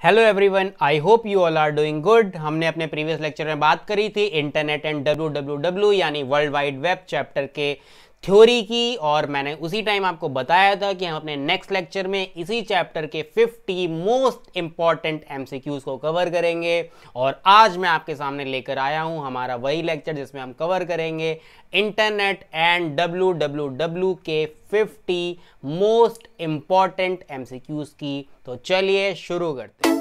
Hello everyone, I hope you all are doing good. हमने अपने previous lecture में बात करी थी इंटरनेट एंड www यानी वर्ल्ड वाइड वेब चैप्टर के थ्योरी की, और मैंने उसी टाइम आपको बताया था कि हम अपने नेक्स्ट लेक्चर में इसी चैप्टर के 50 मोस्ट इंपॉर्टेंट एमसीक्यूज को कवर करेंगे। और आज मैं आपके सामने लेकर आया हूं हमारा वही लेक्चर जिसमें हम कवर करेंगे इंटरनेट एंड www के 50 मोस्ट इंपॉर्टेंट एमसीक्यूज की। तो चलिए शुरू करते हैं।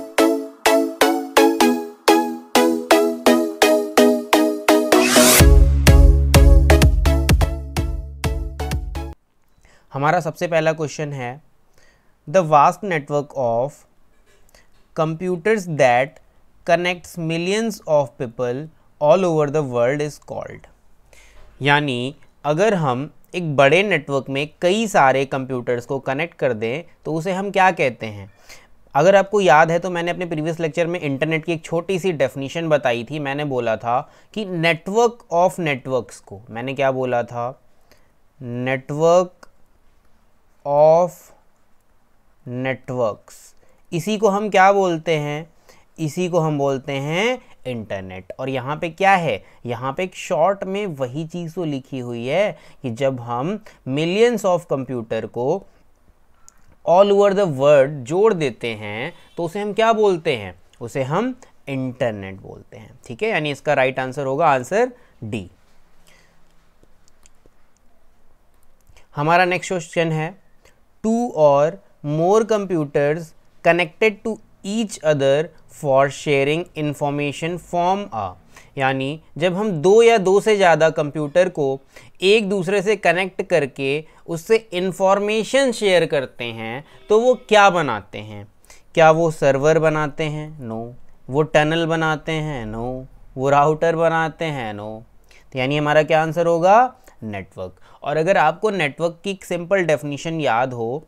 हमारा सबसे पहला क्वेश्चन है the vast network of computers that connects millions of people all over the world is called. यानी अगर हम एक बड़े नेटवर्क में कई सारे कंप्यूटर्स को कनेक्ट कर दें तो उसे हम क्या कहते हैं। अगर आपको याद है तो मैंने अपने प्रीवियस लेक्चर में इंटरनेट की एक छोटी सी डेफिनेशन बताई थी। मैंने बोला था कि नेटवर्क ऑफ नेटवर्क्स को, मैंने क्या बोला था, नेटवर्क ऑफ नेटवर्क्स, इसी को हम क्या बोलते हैं, इसी को हम बोलते हैं इंटरनेट। और यहाँ पे क्या है, यहाँ पे एक शॉर्ट में वही चीज़ तो लिखी हुई है कि जब हम मिलियंस ऑफ कंप्यूटर को ऑल ओवर द वर्ल्ड जोड़ देते हैं तो उसे हम क्या बोलते हैं, उसे हम इंटरनेट बोलते हैं। ठीक है, यानी इसका राइट आंसर होगा आंसर डी। हमारा नेक्स्ट क्वेश्चन है टू और more computers connected to each other for sharing information form a. यानी जब हम दो या दो से ज़्यादा कंप्यूटर को एक दूसरे से कनेक्ट करके उससे इंफॉर्मेशन शेयर करते हैं तो वो क्या बनाते हैं। क्या वो सर्वर बनाते हैं? नो। वो टनल बनाते हैं? नो। वो राउटर बनाते हैं? नो। तो यानी हमारा क्या आंसर होगा, नेटवर्क। और अगर आपको नेटवर्क की एक सिंपल डेफिनेशन याद हो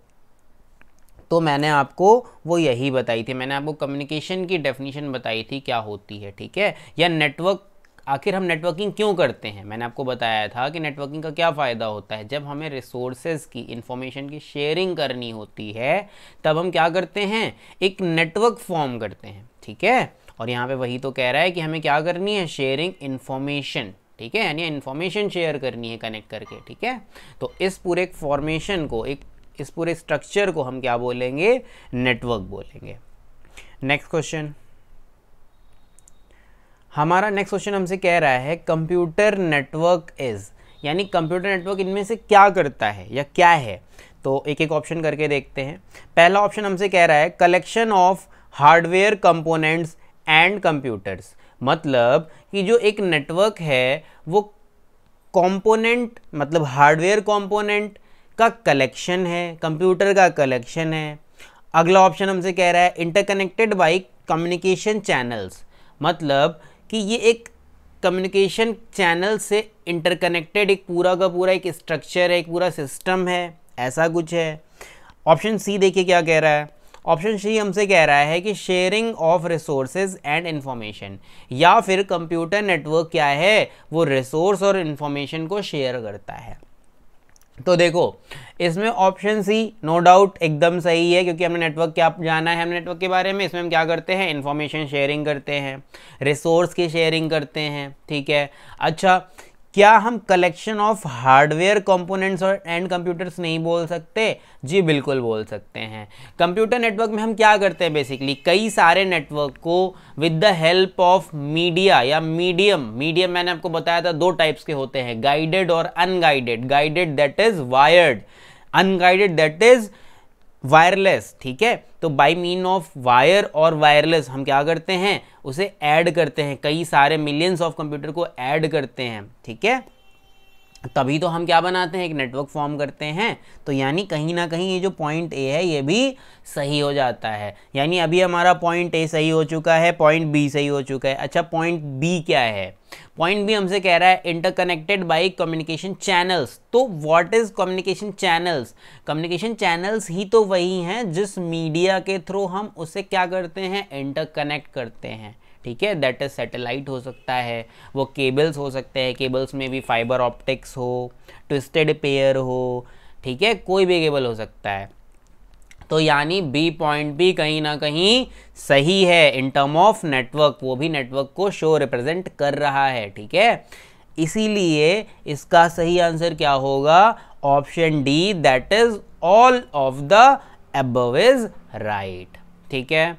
तो मैंने आपको वो यही बताई थी, मैंने आपको कम्युनिकेशन की डेफिनेशन बताई थी क्या होती है। ठीक है, या नेटवर्क, आखिर हम नेटवर्किंग क्यों करते हैं। मैंने आपको बताया था कि नेटवर्किंग का क्या फ़ायदा होता है। जब हमें रिसोर्सेज की, इंफॉर्मेशन की शेयरिंग करनी होती है तब हम क्या करते हैं, एक नेटवर्क फॉर्म करते हैं। ठीक है, और यहाँ पे वही तो कह रहा है कि हमें क्या करनी है, शेयरिंग इंफॉर्मेशन। ठीक है, यानी इन्फॉर्मेशन शेयर करनी है कनेक्ट करके। ठीक है, तो इस पूरे फॉर्मेशन को, इस पूरे स्ट्रक्चर को हम क्या बोलेंगे, नेटवर्क बोलेंगे। नेक्स्ट क्वेश्चन, हमारा नेक्स्ट क्वेश्चन हमसे कह रहा है कंप्यूटर नेटवर्क इज, यानी कंप्यूटर नेटवर्क इनमें से क्या करता है या क्या है। तो एक एक ऑप्शन करके देखते हैं। पहला ऑप्शन हमसे कह रहा है collection of hardware components and computers. मतलब कि जो एक नेटवर्क है वो कंपोनेंट, मतलब हार्डवेयर कंपोनेंट का कलेक्शन है, कंप्यूटर का कलेक्शन है। अगला ऑप्शन हमसे कह रहा है इंटरकनेक्टेड बाय कम्युनिकेशन चैनल्स। मतलब कि ये एक कम्युनिकेशन चैनल से इंटरकनेक्टेड एक पूरा का पूरा एक स्ट्रक्चर है, एक पूरा सिस्टम है, ऐसा कुछ है। ऑप्शन सी देखिए क्या कह रहा है। ऑप्शन सी हमसे कह रहा है कि sharing of resources and information, या फिर कंप्यूटर नेटवर्क क्या है, वो रिसोर्स और इंफॉर्मेशन को शेयर करता है। तो देखो इसमें ऑप्शन सी नो डाउट एकदम सही है, क्योंकि हमने नेटवर्क क्या जाना है, हमने नेटवर्क के बारे में, इसमें हम क्या करते हैं, इंफॉर्मेशन शेयरिंग करते हैं, रिसोर्स की शेयरिंग करते हैं। ठीक है, अच्छा क्या हम कलेक्शन ऑफ हार्डवेयर कंपोनेंट्स और एंड कंप्यूटर्स नहीं बोल सकते? जी बिल्कुल बोल सकते हैं। कंप्यूटर नेटवर्क में हम क्या करते हैं, बेसिकली कई सारे नेटवर्क को with the help of media या मीडियम मैंने आपको बताया था दो टाइप्स के होते हैं, गाइडेड और unguided. Guided that is wired, unguided that is wireless. ठीक है, तो बाय मीन ऑफ वायर और वायरलेस हम क्या करते हैं, उसे ऐड करते हैं, कई सारे मिलियंस ऑफ कंप्यूटर को ऐड करते हैं। ठीक है, तभी तो हम क्या बनाते हैं, एक नेटवर्क फॉर्म करते हैं। तो यानी कहीं ना कहीं ये जो पॉइंट ए है ये भी सही हो जाता है। यानी अभी हमारा पॉइंट ए सही हो चुका है, पॉइंट बी सही हो चुका है। अच्छा पॉइंट बी क्या है, पॉइंट बी हमसे कह रहा है इंटरकनेक्टेड बाय कम्युनिकेशन चैनल्स। तो what is communication channels? Communication channels ही तो वही हैं जिस मीडिया के थ्रू हम उसे क्या करते हैं, इंटरकनेक्ट करते हैं। ठीक है, दैट इज सैटेलाइट हो सकता है, वो केबल्स हो सकते हैं, केबल्स में भी फाइबर ऑप्टिक्स हो, ट्विस्टेड पेयर हो, ठीक है, कोई भी केबल हो सकता है। तो यानी बी पॉइंट भी कहीं ना कहीं सही है इन टर्म ऑफ नेटवर्क, वो भी नेटवर्क को शो रिप्रेजेंट कर रहा है, ठीक है। इसीलिए इसका सही आंसर क्या होगा, option D, that is all of the above is right, ठीक है।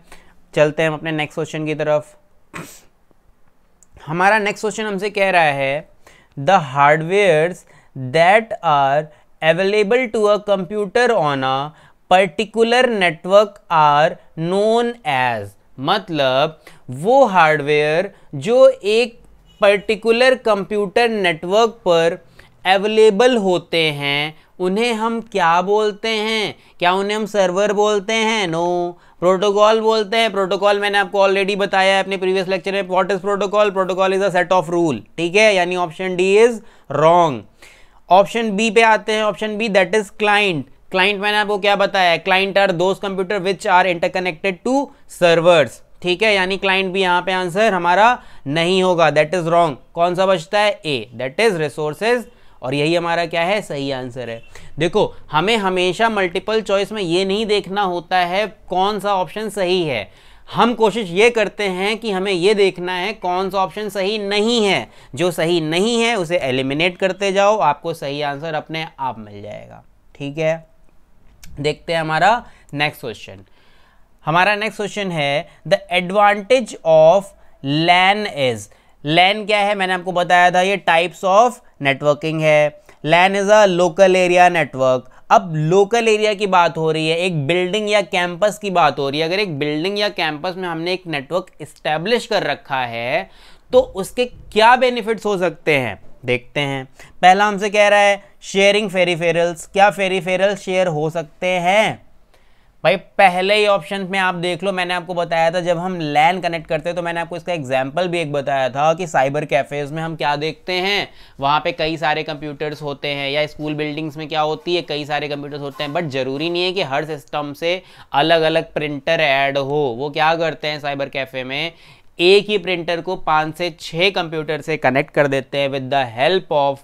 चलते हैं हम अपने नेक्स्ट क्वेश्चन की तरफ। हमारा नेक्स्ट क्वेश्चन हमसे कह रहा है the hardwares that are available to a computer on a particular network are known as, मतलब वो हार्डवेयर जो एक पर्टिकुलर कंप्यूटर नेटवर्क पर अवेलेबल होते हैं उन्हें हम क्या बोलते हैं, क्या उन्हें हम सर्वर बोलते हैं, नो, प्रोटोकॉल बोलते हैं। प्रोटोकॉल मैंने आपको ऑलरेडी बताया है अपने प्रीवियस लेक्चर में, what is protocol, protocol is a set of rule, ठीक है, यानी option D is wrong. Option B पे आते हैं, option B that is client. Client मैंने आपको क्या बताया, client are those computer which are interconnected to servers, ठीक है, यानी क्लाइंट भी यहां पे आंसर हमारा नहीं होगा, दैट इज रॉन्ग। कौन सा बचता है, ए, दैट इज रिसोर्सेज, और यही हमारा क्या है, सही आंसर है। देखो हमें हमेशा मल्टीपल चॉइस में ये नहीं देखना होता है कौन सा ऑप्शन सही है, हम कोशिश ये करते हैं कि हमें ये देखना है कौन सा ऑप्शन सही नहीं है, जो सही नहीं है उसे एलिमिनेट करते जाओ, आपको सही आंसर अपने आप मिल जाएगा, ठीक है। देखते हैं हमारा नेक्स्ट क्वेश्चन। हमारा नेक्स्ट क्वेश्चन है the advantage of LAN is, LAN क्या है, मैंने आपको बताया था ये टाइप्स ऑफ नेटवर्किंग है। LAN is a local area network. अब लोकल एरिया की बात हो रही है, एक बिल्डिंग या कैंपस की बात हो रही है। अगर एक बिल्डिंग या कैंपस में हमने एक नेटवर्क इस्टेब्लिश कर रखा है तो उसके क्या बेनिफिट्स हो सकते हैं, देखते हैं। पहला हमसे कह रहा है शेयरिंग फेरिफेरल्स, क्या फेरिफेरल्स शेयर हो सकते हैं, भाई पहले ही ऑप्शन में आप देख लो, मैंने आपको बताया था जब हम लैन कनेक्ट करते हैं तो मैंने आपको इसका एग्जांपल भी एक बताया था कि साइबर कैफेज में हम क्या देखते हैं, वहाँ पे कई सारे कंप्यूटर्स होते हैं, या स्कूल बिल्डिंग्स में क्या होती है, कई सारे कंप्यूटर्स होते हैं, बट जरूरी नहीं है कि हर सिस्टम से अलग अलग प्रिंटर ऐड हो। वो क्या करते हैं साइबर कैफे में, एक ही प्रिंटर को 5 से 6 कंप्यूटर से कनेक्ट कर देते हैं with the help of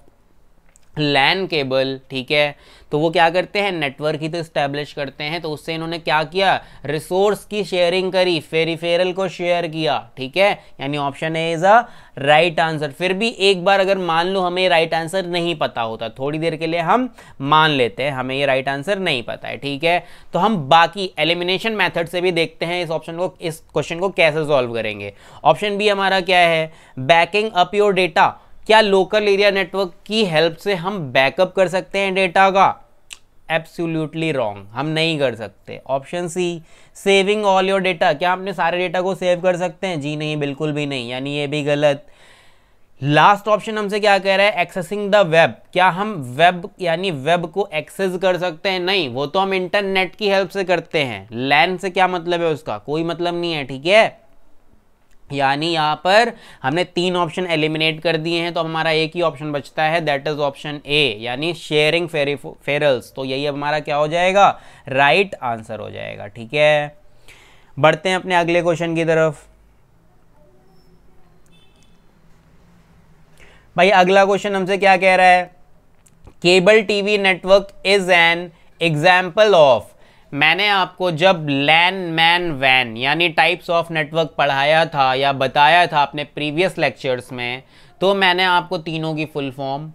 LAN cable, ठीक है। तो वो क्या करते हैं, नेटवर्क ही तो इस्टेब्लिश करते हैं, तो उससे इन्होंने क्या किया, रिसोर्स की शेयरिंग करी, फेरिफेरल को शेयर किया, ठीक है, यानी option A is a right answer. फिर भी एक बार अगर मान लो हमें राइट आंसर नहीं पता होता, थोड़ी देर के लिए हम मान लेते हैं हमें ये राइट आंसर नहीं पता है, ठीक है, तो हम बाकी एलिमिनेशन मेथड से भी देखते हैं इस ऑप्शन को, इस क्वेश्चन को कैसे सॉल्व करेंगे। ऑप्शन बी हमारा क्या है, बैकिंग अप योर डेटा, क्या लोकल एरिया नेटवर्क की हेल्प से हम बैकअप कर सकते हैं डेटा का, एब्सोल्युटली रॉन्ग, हम नहीं कर सकते। Option C saving all your data, क्या अपने सारे डेटा को सेव कर सकते हैं, जी नहीं, बिल्कुल भी नहीं, यानी ये भी गलत। लास्ट ऑप्शन हमसे क्या कह रहा है, एक्सेसिंग द वेब, क्या हम वेब यानी वेब को एक्सेस कर सकते हैं, नहीं, वो तो हम इंटरनेट की हेल्प से करते हैं, लैन से क्या मतलब है उसका, कोई मतलब नहीं है, ठीक है। यानी यहाँ पर हमने 3 ऑप्शन एलिमिनेट कर दिए हैं, तो हमारा एक ही ऑप्शन बचता है, दैट इज ऑप्शन ए, यानी शेयरिंग फेरिफेरल्स। तो यही हमारा क्या हो जाएगा, राइट आंसर हो जाएगा, ठीक है। बढ़ते हैं अपने अगले क्वेश्चन की तरफ। भाई अगला क्वेश्चन हमसे क्या कह रहा है, cable TV network is an example of, मैंने आपको जब लैन मैन वैन यानी टाइप्स ऑफ नेटवर्क पढ़ाया था या बताया था अपने प्रीवियस लेक्चर्स में, तो मैंने आपको तीनों की फुल फॉर्म,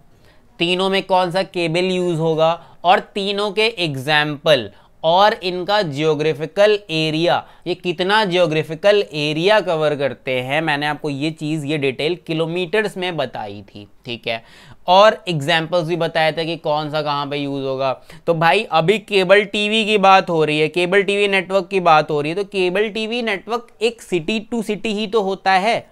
तीनों में कौन सा केबल यूज होगा और तीनों के एग्जाम्पल और इनका जियोग्राफिकल एरिया, ये कितना जियोग्राफिकल एरिया कवर करते हैं, मैंने आपको ये चीज़, ये डिटेल किलोमीटर्स में बताई थी, ठीक है, और एग्जाम्पल्स भी बताया था कि कौन सा कहाँ पे यूज़ होगा। तो भाई अभी केबल टीवी की बात हो रही है, केबल टीवी नेटवर्क की बात हो रही है, तो केबल टीवी नेटवर्क एक सिटी टू सिटी ही तो होता है,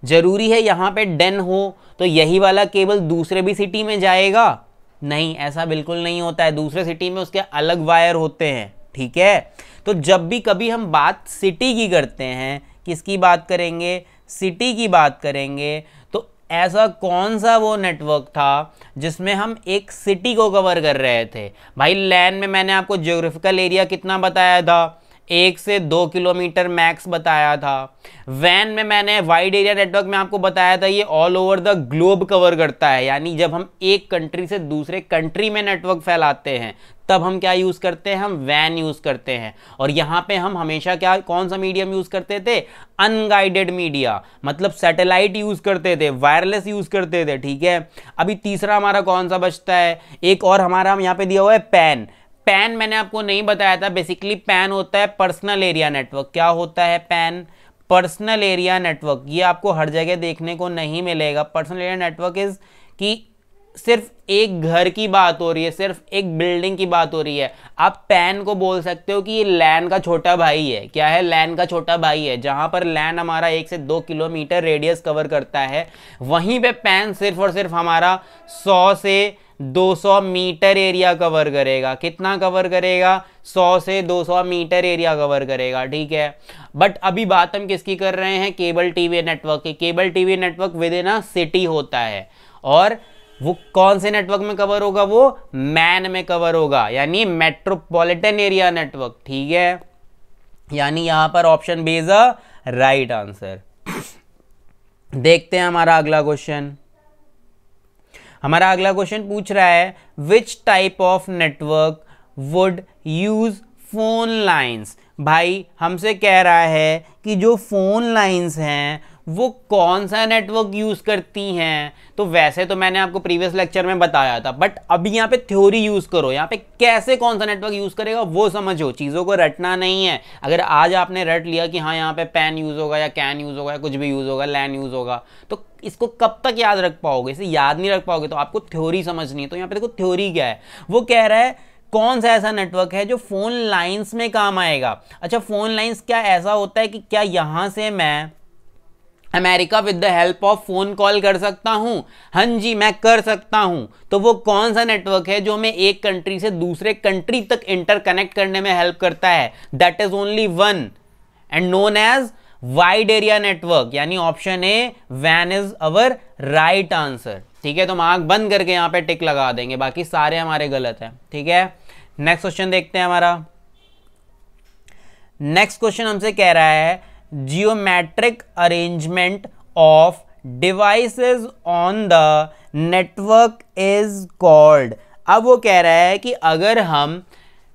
जरूरी है यहाँ पे डेन हो तो यही वाला केबल दूसरे भी सिटी में जाएगा, नहीं, ऐसा बिल्कुल नहीं होता है, दूसरे सिटी में उसके अलग वायर होते हैं, ठीक है। तो जब भी कभी हम बात सिटी की करते हैं, किसकी बात करेंगे, सिटी की बात करेंगे, तो ऐसा कौन सा वो नेटवर्क था जिसमें हम एक सिटी को कवर कर रहे थे। भाई लैन में मैंने आपको ज्योग्राफिकल एरिया कितना बताया था, 1 से 2 किलोमीटर मैक्स बताया था। वैन में मैंने वाइड एरिया नेटवर्क में आपको बताया था ये all over the globe cover करता है, यानी जब हम एक कंट्री से दूसरे कंट्री में नेटवर्क फैलाते हैं तब हम क्या यूज करते हैं, हम वैन यूज करते हैं। और यहां पे हम हमेशा क्या, कौन सा मीडियम यूज करते थे, अनगाइडेड मीडिया, मतलब सैटेलाइट यूज करते थे, वायरलेस यूज करते थे, ठीक है। अभी तीसरा हमारा कौन सा बचता है, एक और हमारा यहाँ पे दिया हुआ है पैन। पैन मैंने आपको नहीं बताया था, बेसिकली पैन होता है पर्सनल एरिया नेटवर्क। क्या होता है पैन, पर्सनल एरिया नेटवर्क। ये आपको हर जगह देखने को नहीं मिलेगा। पर्सनल एरिया नेटवर्क इज कि सिर्फ एक घर की बात हो रही है, सिर्फ एक बिल्डिंग की बात हो रही है। आप पैन को बोल सकते हो कि ये लैन का छोटा भाई है। क्या है, लैन का छोटा भाई है। जहां पर लैन हमारा 1 से 2 किलोमीटर रेडियस कवर करता है, वहीं पे पैन सिर्फ और सिर्फ हमारा 100 से 200 मीटर एरिया कवर करेगा। कितना कवर करेगा, 100 से 200 मीटर एरिया कवर करेगा, ठीक है। बट अभी बात हम किसकी कर रहे हैं, केबल टीवी नेटवर्क की। Cable TV network with in a city होता है, और वो कौन से नेटवर्क में कवर होगा, वो मैन में कवर होगा, यानी मेट्रोपॉलिटन एरिया नेटवर्क, ठीक है। यानी यहां पर option B is a right answer. देखते हैं हमारा अगला क्वेश्चन। हमारा अगला क्वेश्चन पूछ रहा है which type of network would use phone lines. भाई हमसे कह रहा है कि जो फोन लाइंस हैं वो कौन सा नेटवर्क यूज करती हैं। तो वैसे तो मैंने आपको प्रीवियस लेक्चर में बताया था, बट अभी यहाँ पे थ्योरी यूज करो। यहाँ पे कैसे कौन सा नेटवर्क यूज करेगा वो समझो, चीजों को रटना नहीं है। अगर आज आपने रट लिया कि हाँ यहाँ पे पैन यूज होगा या कैन यूज होगा या कुछ भी यूज होगा, लैन यूज होगा, तो इसको कब तक याद रख पाओगे, इसे याद नहीं रख पाओगे। तो आपको थ्योरी समझनी है। तो यहाँ पे देखो थ्योरी क्या है, वो कह रहा है कौन सा ऐसा नेटवर्क है जो फोन लाइंस में काम आएगा। अच्छा, फोन लाइंस क्या ऐसा होता है कि क्या यहां से मैं America with the help of phone call कर सकता हूं? हाँ जी, मैं कर सकता हूं। तो वो कौन सा नेटवर्क है जो हमें एक कंट्री से दूसरे कंट्री तक इंटरकनेक्ट करने में हेल्प करता है? That is only one and known as wide area network. यानी ऑप्शन ए वैन इज अवर राइट आंसर, ठीक है। तो हम आंख बंद करके यहां पे टिक लगा देंगे, बाकी सारे हमारे गलत हैं, ठीक है। नेक्स्ट क्वेश्चन देखते हैं हमारा। नेक्स्ट क्वेश्चन हमसे कह रहा है geometric arrangement of devices on the network is called. अब वो कह रहा है कि अगर हम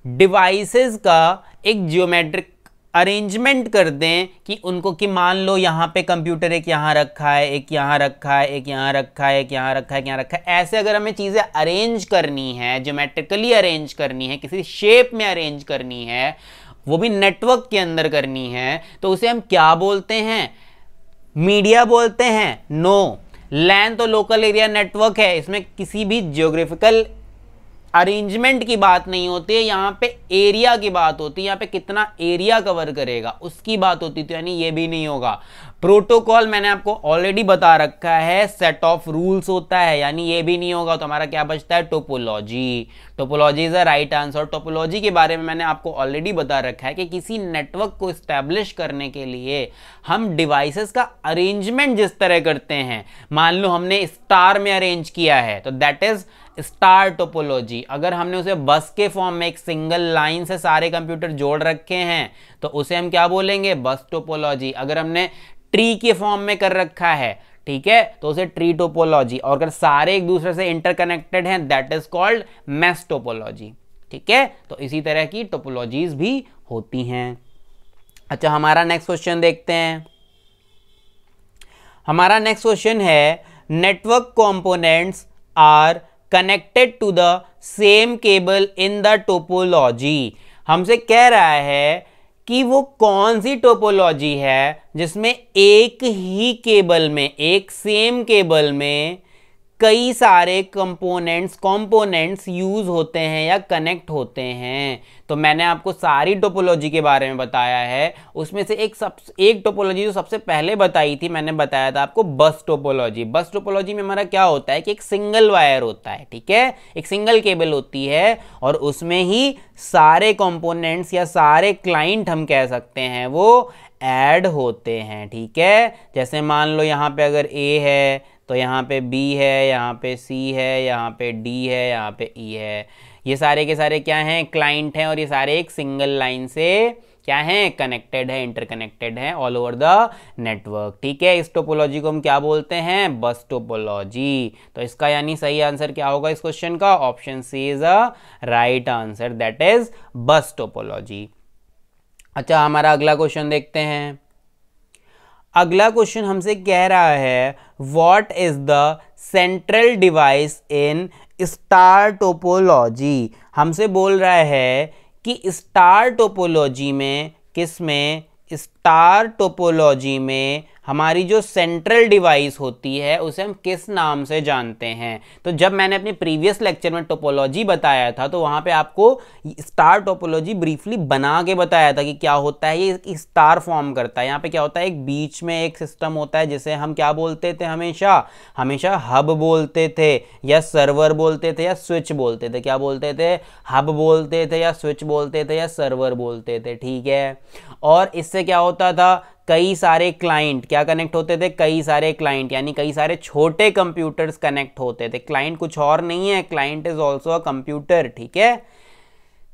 डिवाइसेस का एक जियोमेट्रिक अरेंजमेंट कर दें कि उनको, कि मान लो यहाँ पे कंप्यूटर एक यहाँ रखा है, एक यहाँ रखा है, एक यहाँ रखा है, एक यहाँ रखा है, एक यहाँ रखा है, ऐसे अगर हमें चीज़ें अरेंज करनी है, ज्योमेट्रिकली अरेंज करनी है, किसी शेप में अरेंज करनी है, वो भी नेटवर्क के अंदर करनी है, तो उसे हम क्या बोलते हैं? मीडिया बोलते हैं? नो, लैन तो लोकल एरिया नेटवर्क है, इसमें किसी भी जियोग्राफिकल अरेंजमेंट की बात नहीं होती है, यहाँ पे एरिया की बात होती है, यहाँ पे कितना एरिया कवर करेगा उसकी बात होती, तो यानी ये भी नहीं होगा। प्रोटोकॉल मैंने आपको ऑलरेडी बता रखा है, सेट ऑफ रूल्स होता है, यानी ये भी नहीं होगा। तो हमारा क्या बचता है? Topology. Topology is a right answer. Topology के बारे में मैंने आपको ऑलरेडी बता रखा है कि किसी नेटवर्क को स्टैब्लिश करने के लिए हम डिवाइसेस का अरेंजमेंट जिस तरह करते हैं, मान लो हमने स्टार में अरेंज किया है तो दैट इज स्टार टोपोलॉजी। अगर हमने उसे बस के फॉर्म में एक सिंगल लाइन से सारे कंप्यूटर जोड़ रखे हैं तो उसे हम क्या बोलेंगे? बस टोपोलॉजी। अगर हमने ट्री के फॉर्म में कर रखा है, ठीक है, तो उसे ट्री टोपोलॉजी। और अगर सारे एक दूसरे से इंटरकनेक्टेड हैं that is called mesh topology, ठीक है। तो इसी तरह की टोपोलॉजीज भी होती हैं। अच्छा, हमारा नेक्स्ट क्वेश्चन देखते हैं। हमारा नेक्स्ट क्वेश्चन है network components are connected to the same cable in the topology. हमसे कह रहा है कि वो कौन सी टोपोलॉजी है जिसमें एक ही केबल में, एक सेम केबल में कई सारे कंपोनेंट्स यूज होते हैं या कनेक्ट होते हैं। तो मैंने आपको सारी टोपोलॉजी के बारे में बताया है, उसमें से एक टोपोलॉजी जो सबसे पहले बताई थी, मैंने बताया था आपको बस टोपोलॉजी। बस टोपोलॉजी में हमारा क्या होता है कि एक सिंगल वायर होता है, ठीक है, एक सिंगल केबल होती है और उसमें ही सारे कंपोनेंट्स या सारे क्लाइंट हम कह सकते हैं वो ऐड होते हैं, ठीक है। जैसे मान लो यहाँ पे अगर A है तो यहाँ पे B है, यहाँ पे C है, यहाँ पे D है, यहाँ पे E है। ये सारे के सारे क्या हैं? क्लाइंट हैं, और ये सारे एक सिंगल लाइन से क्या है, कनेक्टेड है, इंटरकनेक्टेड है ऑल ओवर द नेटवर्क। ठीक है, इस टोपोलॉजी को हम क्या बोलते हैं, बस टोपोलॉजी। तो इसका यानी सही आंसर क्या होगा इस क्वेश्चन का, option C is a right answer, that is bus topology. अच्छा, हमारा अगला क्वेश्चन देखते हैं। अगला क्वेश्चन हमसे कह रहा है what is the central device in star topology. हमसे बोल रहा है कि स्टार टोपोलॉजी में, किसमें, स्टार टोपोलॉजी में हमारी जो सेंट्रल डिवाइस होती है उसे हम किस नाम से जानते हैं। तो जब मैंने अपने प्रीवियस लेक्चर में टोपोलॉजी बताया था तो वहां पे आपको स्टार टोपोलॉजी ब्रीफली बना के बताया था कि क्या होता है, ये स्टार फॉर्म करता है। यहाँ पे क्या होता है, एक बीच में एक सिस्टम होता है जिसे हम क्या बोलते थे, हमेशा हब बोलते थे या सर्वर बोलते थे या स्विच बोलते थे। क्या बोलते थे, हब बोलते थे या स्विच बोलते थे या सर्वर बोलते थे। ठीक है, और इससे क्या होता था, कई सारे क्लाइंट क्या कनेक्ट होते थे, कई सारे क्लाइंट यानी कई सारे छोटे कंप्यूटर्स कनेक्ट होते थे। क्लाइंट कुछ और नहीं है, client is also a computer. ठीक है,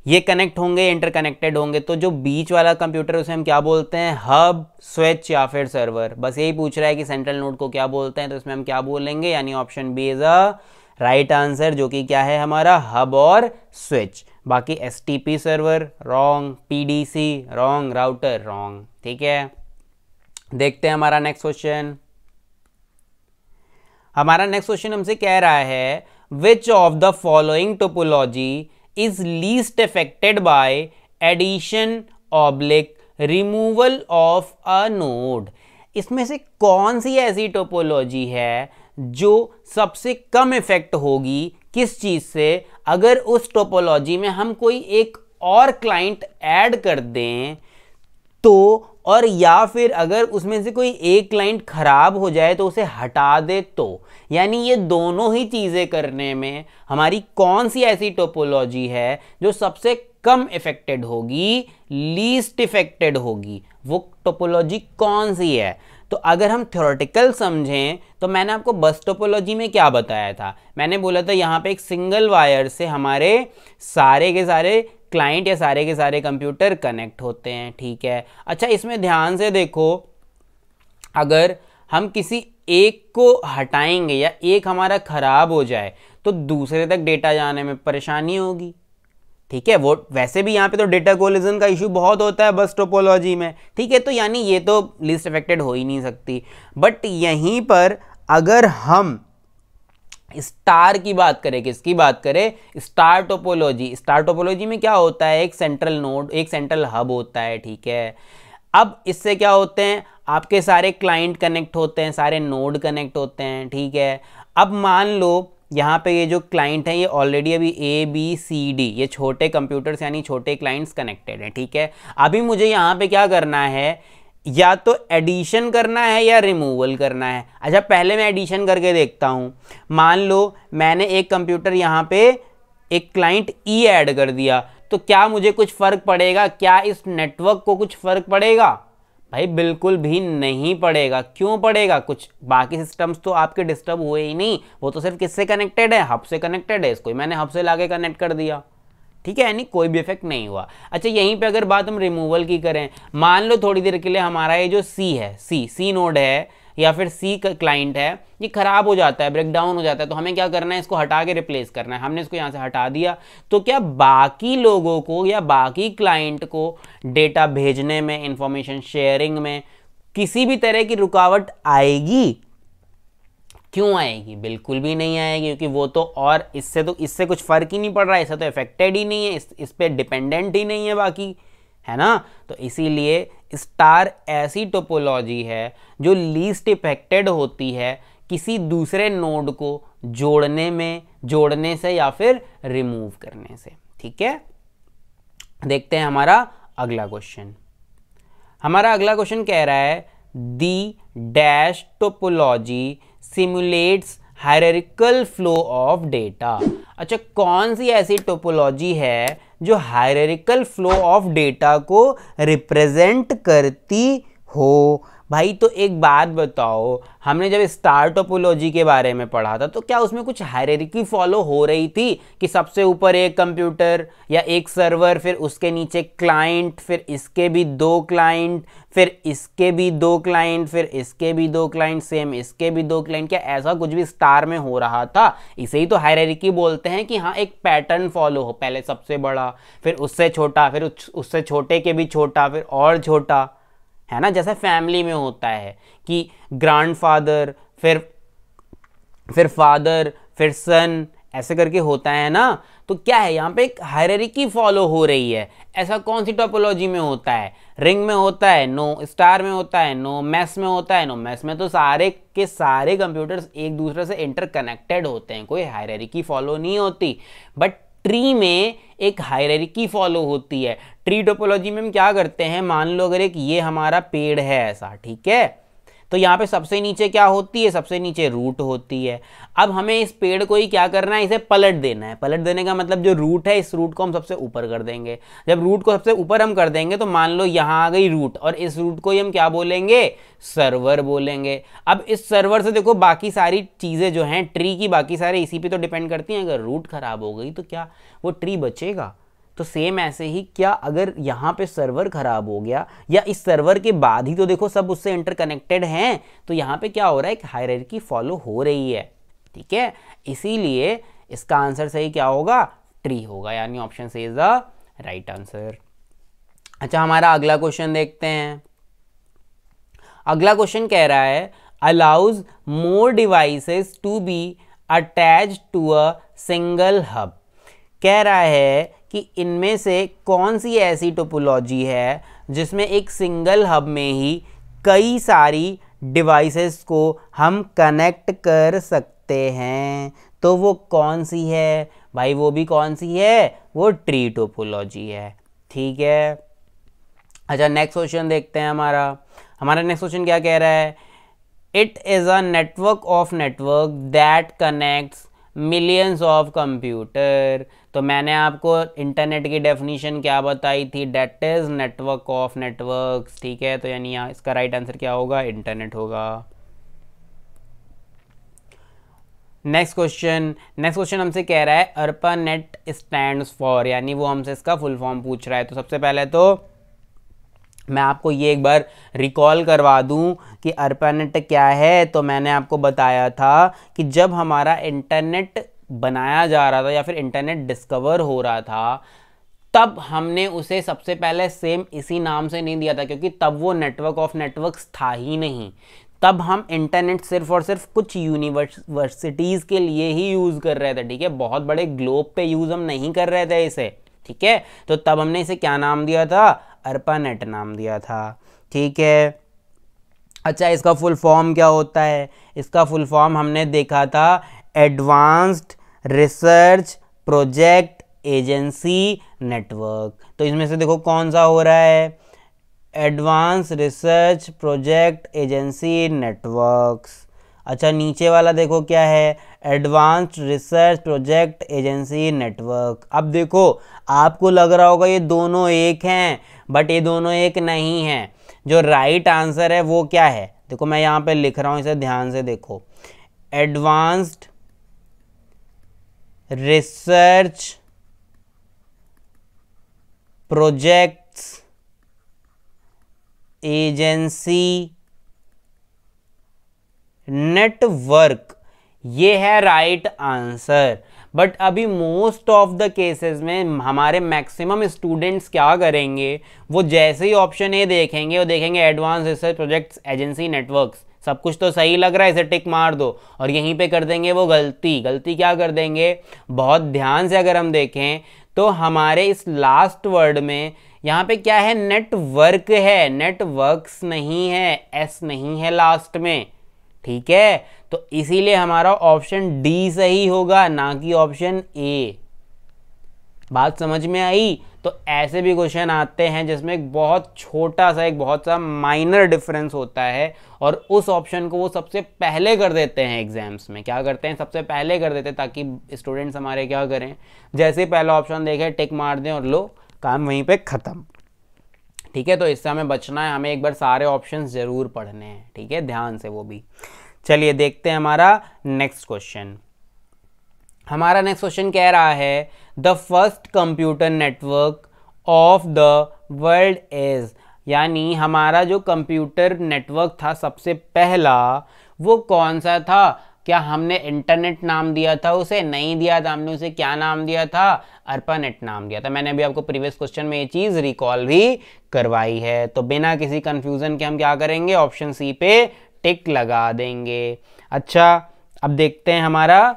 ये कनेक्ट होंगे, इंटरकनेक्टेड होंगे। तो जो बीच वाला कंप्यूटर उसे हम क्या बोलते हैं, हब, स्विच या फिर सर्वर। बस यही पूछ रहा है कि सेंट्रल नोड को क्या बोलते हैं, तो इसमें हम क्या बोलेंगे, यानी option B is a right answer, जो कि क्या है हमारा, हब और स्विच। बाकी STP server wrong, PDC wrong, router wrong. ठीक है, देखते हैं हमारा नेक्स्ट क्वेश्चन। हमारा नेक्स्ट क्वेश्चन हमसे कह रहा है which of the following topology is least affected by addition oblique removal of a node. इसमें से कौन सी ऐसी टोपोलॉजी है जो सबसे कम इफेक्ट होगी किस चीज से, अगर उस टोपोलॉजी में हम कोई एक और क्लाइंट ऐड कर दें तो, और या फिर अगर उसमें से कोई एक क्लाइंट खराब हो जाए तो उसे हटा दे तो। यानी ये दोनों ही चीजें करने में हमारी कौन सी ऐसी टोपोलॉजी है जो सबसे कम इफेक्टेड होगी, लीस्ट इफेक्टेड होगी, वो टोपोलॉजी कौन सी है। तो अगर हम थ्योरेटिकल समझें तो मैंने आपको बस टोपोलॉजी में क्या बताया था, मैंने बोला था यहाँ पे एक सिंगल वायर से हमारे सारे के सारे क्लाइंट या सारे के सारे कंप्यूटर कनेक्ट होते हैं। ठीक है, अच्छा इसमें ध्यान से देखो, अगर हम किसी एक को हटाएंगे या एक हमारा खराब हो जाए तो दूसरे तक डेटा जाने में परेशानी होगी। ठीक है, वो वैसे भी यहाँ पे तो डेटा कोलिजन का इशू बहुत होता है बस टोपोलॉजी में। ठीक है, तो यानी ये तो लीस्ट अफेक्टेड हो ही नहीं सकती। बट यहीं पर अगर हम स्टार की बात करें, किसकी बात करें, स्टार टोपोलॉजी। स्टार टोपोलॉजी में क्या होता है, एक सेंट्रल नोड, एक सेंट्रल हब होता है। ठीक है, अब इससे क्या होते हैं, आपके सारे क्लाइंट कनेक्ट होते हैं, सारे नोड कनेक्ट होते हैं। ठीक है, अब मान लो यहाँ पे ये जो क्लाइंट है ये ऑलरेडी अभी ए बी सी डी, ये छोटे कंप्यूटर्स यानी छोटे क्लाइंट्स कनेक्टेड हैं। ठीक है, अभी मुझे यहाँ पे क्या करना है, या तो एडिशन करना है या रिमूवल करना है। अच्छा पहले मैं एडिशन करके देखता हूँ। मान लो मैंने एक कंप्यूटर यहाँ पे एक क्लाइंट ई ऐड कर दिया, तो क्या मुझे कुछ फ़र्क पड़ेगा, क्या इस नेटवर्क को कुछ फ़र्क पड़ेगा? भाई बिल्कुल भी नहीं पड़ेगा। क्यों पड़ेगा, कुछ बाकी सिस्टम्स तो आपके डिस्टर्ब हुए ही नहीं, वो तो सिर्फ किससे कनेक्टेड है, हब से कनेक्टेड है। इसको मैंने हब से लाके कनेक्ट कर दिया। ठीक है, यानी कोई भी इफेक्ट नहीं हुआ। अच्छा यहीं पे अगर बात हम रिमूवल की करें, मान लो थोड़ी देर के लिए हमारा ये जो सी है, सी नोड है या फिर सी का क्लाइंट है, ये खराब हो जाता है, ब्रेक डाउन हो जाता है, तो हमें क्या करना है, इसको हटा के रिप्लेस करना है। हमने इसको यहाँ से हटा दिया, तो क्या बाकी लोगों को या बाकी क्लाइंट को डेटा भेजने में, इंफॉर्मेशन शेयरिंग में किसी भी तरह की रुकावट आएगी? क्यों आएगी? बिल्कुल भी नहीं आएगी, क्योंकि वो तो, और इससे कुछ फर्क ही नहीं पड़ रहा है, इससे तो इफेक्टेड ही नहीं है, इस पे डिपेंडेंट ही नहीं है बाकी, है ना। तो इसीलिए स्टार ऐसी टोपोलॉजी है जो लीस्ट इफेक्टेड होती है किसी दूसरे नोड को जोड़ने से या फिर रिमूव करने से। ठीक है, देखते हैं हमारा अगला क्वेश्चन। हमारा अगला क्वेश्चन कह रहा है the dash topology simulates hierarchical flow of data. अच्छा कौन सी ऐसी टोपोलॉजी है जो हायरार्किकल फ्लो ऑफ डेटा को रिप्रेजेंट करती हो? भाई तो एक बात बताओ, हमने जब स्टार टोपोलॉजी के बारे में पढ़ा था तो क्या उसमें कुछ हायरार्की फॉलो हो रही थी कि सबसे ऊपर एक कंप्यूटर या एक सर्वर, फिर उसके नीचे क्लाइंट, फिर इसके भी दो क्लाइंट, फिर इसके भी दो क्लाइंट, फिर इसके भी दो क्लाइंट, सेम इसके भी दो क्लाइंट? क्या ऐसा कुछ भी स्टार में हो रहा था? इसे ही तो हायरार्की बोलते हैं कि हाँ एक पैटर्न फॉलो हो, पहले सबसे बड़ा, फिर उससे छोटा, फिर उससे छोटे के भी छोटा, फिर और छोटा, है ना? जैसे फैमिली में होता है कि ग्रैंडफादर, फिर फादर, फिर सन, ऐसे करके होता है ना। तो क्या है, यहाँ पे एक हायरार्की फॉलो हो रही है। ऐसा कौन सी टोपोलॉजी में होता है? रिंग में होता है? नो। स्टार में होता है? नो। मैस में होता है? नो। मैस में तो सारे के सारे कंप्यूटर्स एक दूसरे से इंटरकनेक्टेड होते हैं, कोई हायरार्की फॉलो नहीं होती। बट ट्री में एक हायरार्की फॉलो होती है। ट्री टोपोलॉजी में हम क्या करते हैं, मान लो अगर एक ये हमारा पेड़ है ऐसा, ठीक है, तो यहाँ पे सबसे नीचे क्या होती है? सबसे नीचे रूट होती है। अब हमें इस पेड़ को ही क्या करना है, इसे पलट देना है। पलट देने का मतलब जो रूट है, इस रूट को हम सबसे ऊपर कर देंगे। जब रूट को सबसे ऊपर हम कर देंगे तो मान लो यहाँ आ गई रूट, और इस रूट को ही हम क्या बोलेंगे? सर्वर बोलेंगे। अब इस सर्वर से देखो बाकी सारी चीज़ें जो हैं ट्री की, बाकी सारे इसी पे तो डिपेंड करती हैं। अगर रूट खराब हो गई तो क्या वो ट्री बचेगा? तो सेम ऐसे ही, क्या अगर यहाँ पे सर्वर खराब हो गया, या इस सर्वर के बाद ही तो देखो सब उससे इंटरकनेक्टेड हैं, तो यहाँ पे क्या हो रहा है, एक हायरार्की फॉलो हो रही है, ठीक है। इसीलिए इसका आंसर सही क्या होगा? ट्री होगा, यानी option C is the right answer. अच्छा, हमारा अगला क्वेश्चन देखते हैं। अगला क्वेश्चन कह रहा है allows more devices to be attached to a single hub. कह रहा है कि इनमें से कौन सी ऐसी टोपोलॉजी है जिसमें एक सिंगल हब में ही कई सारी डिवाइसेस को हम कनेक्ट कर सकते हैं। तो वो कौन सी है भाई? वो भी कौन सी है? वो ट्री टोपोलॉजी है, ठीक है। अच्छा, नेक्स्ट क्वेश्चन देखते हैं। हमारा नेक्स्ट क्वेश्चन क्या कह रहा है? It is a network of network that connects millions of computer. तो मैंने आपको इंटरनेट की डेफिनेशन क्या बताई थी? That is network of networks, ठीक है। तो यानी यहाँ इसका राइट आंसर क्या होगा? इंटरनेट होगा। नेक्स्ट क्वेश्चन हमसे कह रहा है अर्पानेट स्टैंड्स फॉर, यानी वो हमसे इसका फुल फॉर्म पूछ रहा है। तो सबसे पहले तो मैं आपको ये एक बार रिकॉल करवा दूं कि अर्पानेट क्या है। तो मैंने आपको बताया था कि जब हमारा इंटरनेट बनाया जा रहा था या फिर इंटरनेट डिस्कवर हो रहा था, तब हमने उसे सबसे पहले सेम इसी नाम से नहीं दिया था, क्योंकि तब वो नेटवर्क ऑफ नेटवर्क्स था ही नहीं। तब हम इंटरनेट सिर्फ और सिर्फ कुछ यूनिवर्सिटीज़ के लिए ही यूज़ कर रहे थे, ठीक है। बहुत बड़े ग्लोब पे यूज़ हम नहीं कर रहे थे इसे, ठीक है। तो तब हमने इसे क्या नाम दिया था? अर्पानेट नाम दिया था, ठीक है। अच्छा, इसका फुल फॉर्म क्या होता है? इसका फुल फॉर्म हमने देखा था, advanced research project agency network. तो इसमें से देखो कौन सा हो रहा है? Advance research project agency networks. अच्छा, नीचे वाला देखो क्या है? Advanced research project agency network. अब देखो आपको लग रहा होगा ये दोनों एक हैं, बट ये दोनों एक नहीं हैं। जो राइट आंसर है वो क्या है? देखो मैं यहाँ पे लिख रहा हूँ, इसे ध्यान से देखो। Advanced research projects agency network, ये है राइट आंसर। बट अभी मोस्ट ऑफ द केसेस में हमारे मैक्सिमम स्टूडेंट्स क्या करेंगे, वो जैसे ही ऑप्शन ए देखेंगे वो देखेंगे advance research projects agency networks, सब कुछ तो सही लग रहा है, इसे टिक मार दो, और यहीं पे कर देंगे वो गलती क्या कर देंगे? बहुत ध्यान से अगर हम देखें तो हमारे इस लास्ट वर्ड में यहाँ पे क्या है? नेटवर्क है, नेटवर्क्स नहीं है, एस नहीं है लास्ट में, ठीक है। तो इसीलिए हमारा ऑप्शन डी सही होगा, ना कि ऑप्शन ए। बात समझ में आई? तो ऐसे भी क्वेश्चन आते हैं जिसमें एक बहुत छोटा सा, एक बहुत सा माइनर डिफरेंस होता है, और उस ऑप्शन को वो सबसे पहले कर देते हैं एग्जाम्स में। क्या करते हैं? सबसे पहले कर देते हैं, ताकि स्टूडेंट्स हमारे क्या करें, जैसे ही पहला ऑप्शन देखें टिक मार दें और लो काम वहीं पे ख़त्म, ठीक है, तो इससे हमें बचना है, हमें एक बार सारे ऑप्शंस जरूर पढ़ने हैं, ठीक है, ध्यान से वो भी। चलिए देखते हैं हमारा नेक्स्ट क्वेश्चन। हमारा नेक्स्ट क्वेश्चन कह रहा है the first computer network of the world is, यानी हमारा जो कंप्यूटर नेटवर्क था सबसे पहला वो कौन सा था। क्या हमने इंटरनेट नाम दिया था उसे? नहीं दिया था, हमने उसे क्या नाम दिया था? अर्पानेट नाम दिया था। मैंने अभी आपको प्रीवियस क्वेश्चन में ये चीज रिकॉल भी करवाई है। तो बिना किसी कंफ्यूजन के हम क्या करेंगे, ऑप्शन सी पे टिक लगा देंगे। अच्छा, अब देखते हैं हमारा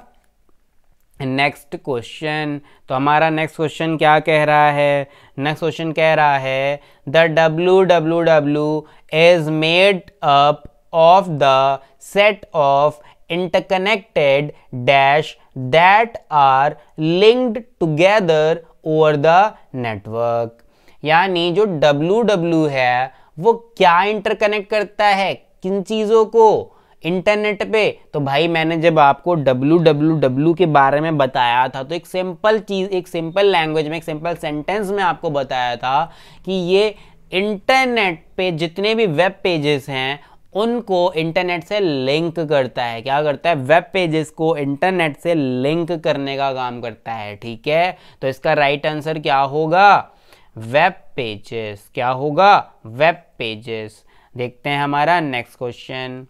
नेक्स्ट क्वेश्चन। तो हमारा नेक्स्ट क्वेश्चन क्या कह रहा है? नेक्स्ट क्वेश्चन कह रहा है the www is made up of the set of interconnected dash that are linked together over the network, यानी जो www है वो क्या इंटरकनेक्ट करता है, किन चीज़ों को? इंटरनेट पे। तो भाई मैंने जब आपको www के बारे में बताया था तो एक सिंपल चीज़, एक सिंपल लैंग्वेज में, एक सिंपल सेंटेंस में आपको बताया था कि ये इंटरनेट पे जितने भी वेब पेजेस हैं उनको इंटरनेट से लिंक करता है। क्या करता है? वेब पेजेस को इंटरनेट से लिंक करने का काम करता है, ठीक है। तो इसका राइट आंसर क्या होगा? Web pages. क्या होगा? Web pages. देखते हैं हमारा नेक्स्ट क्वेश्चन।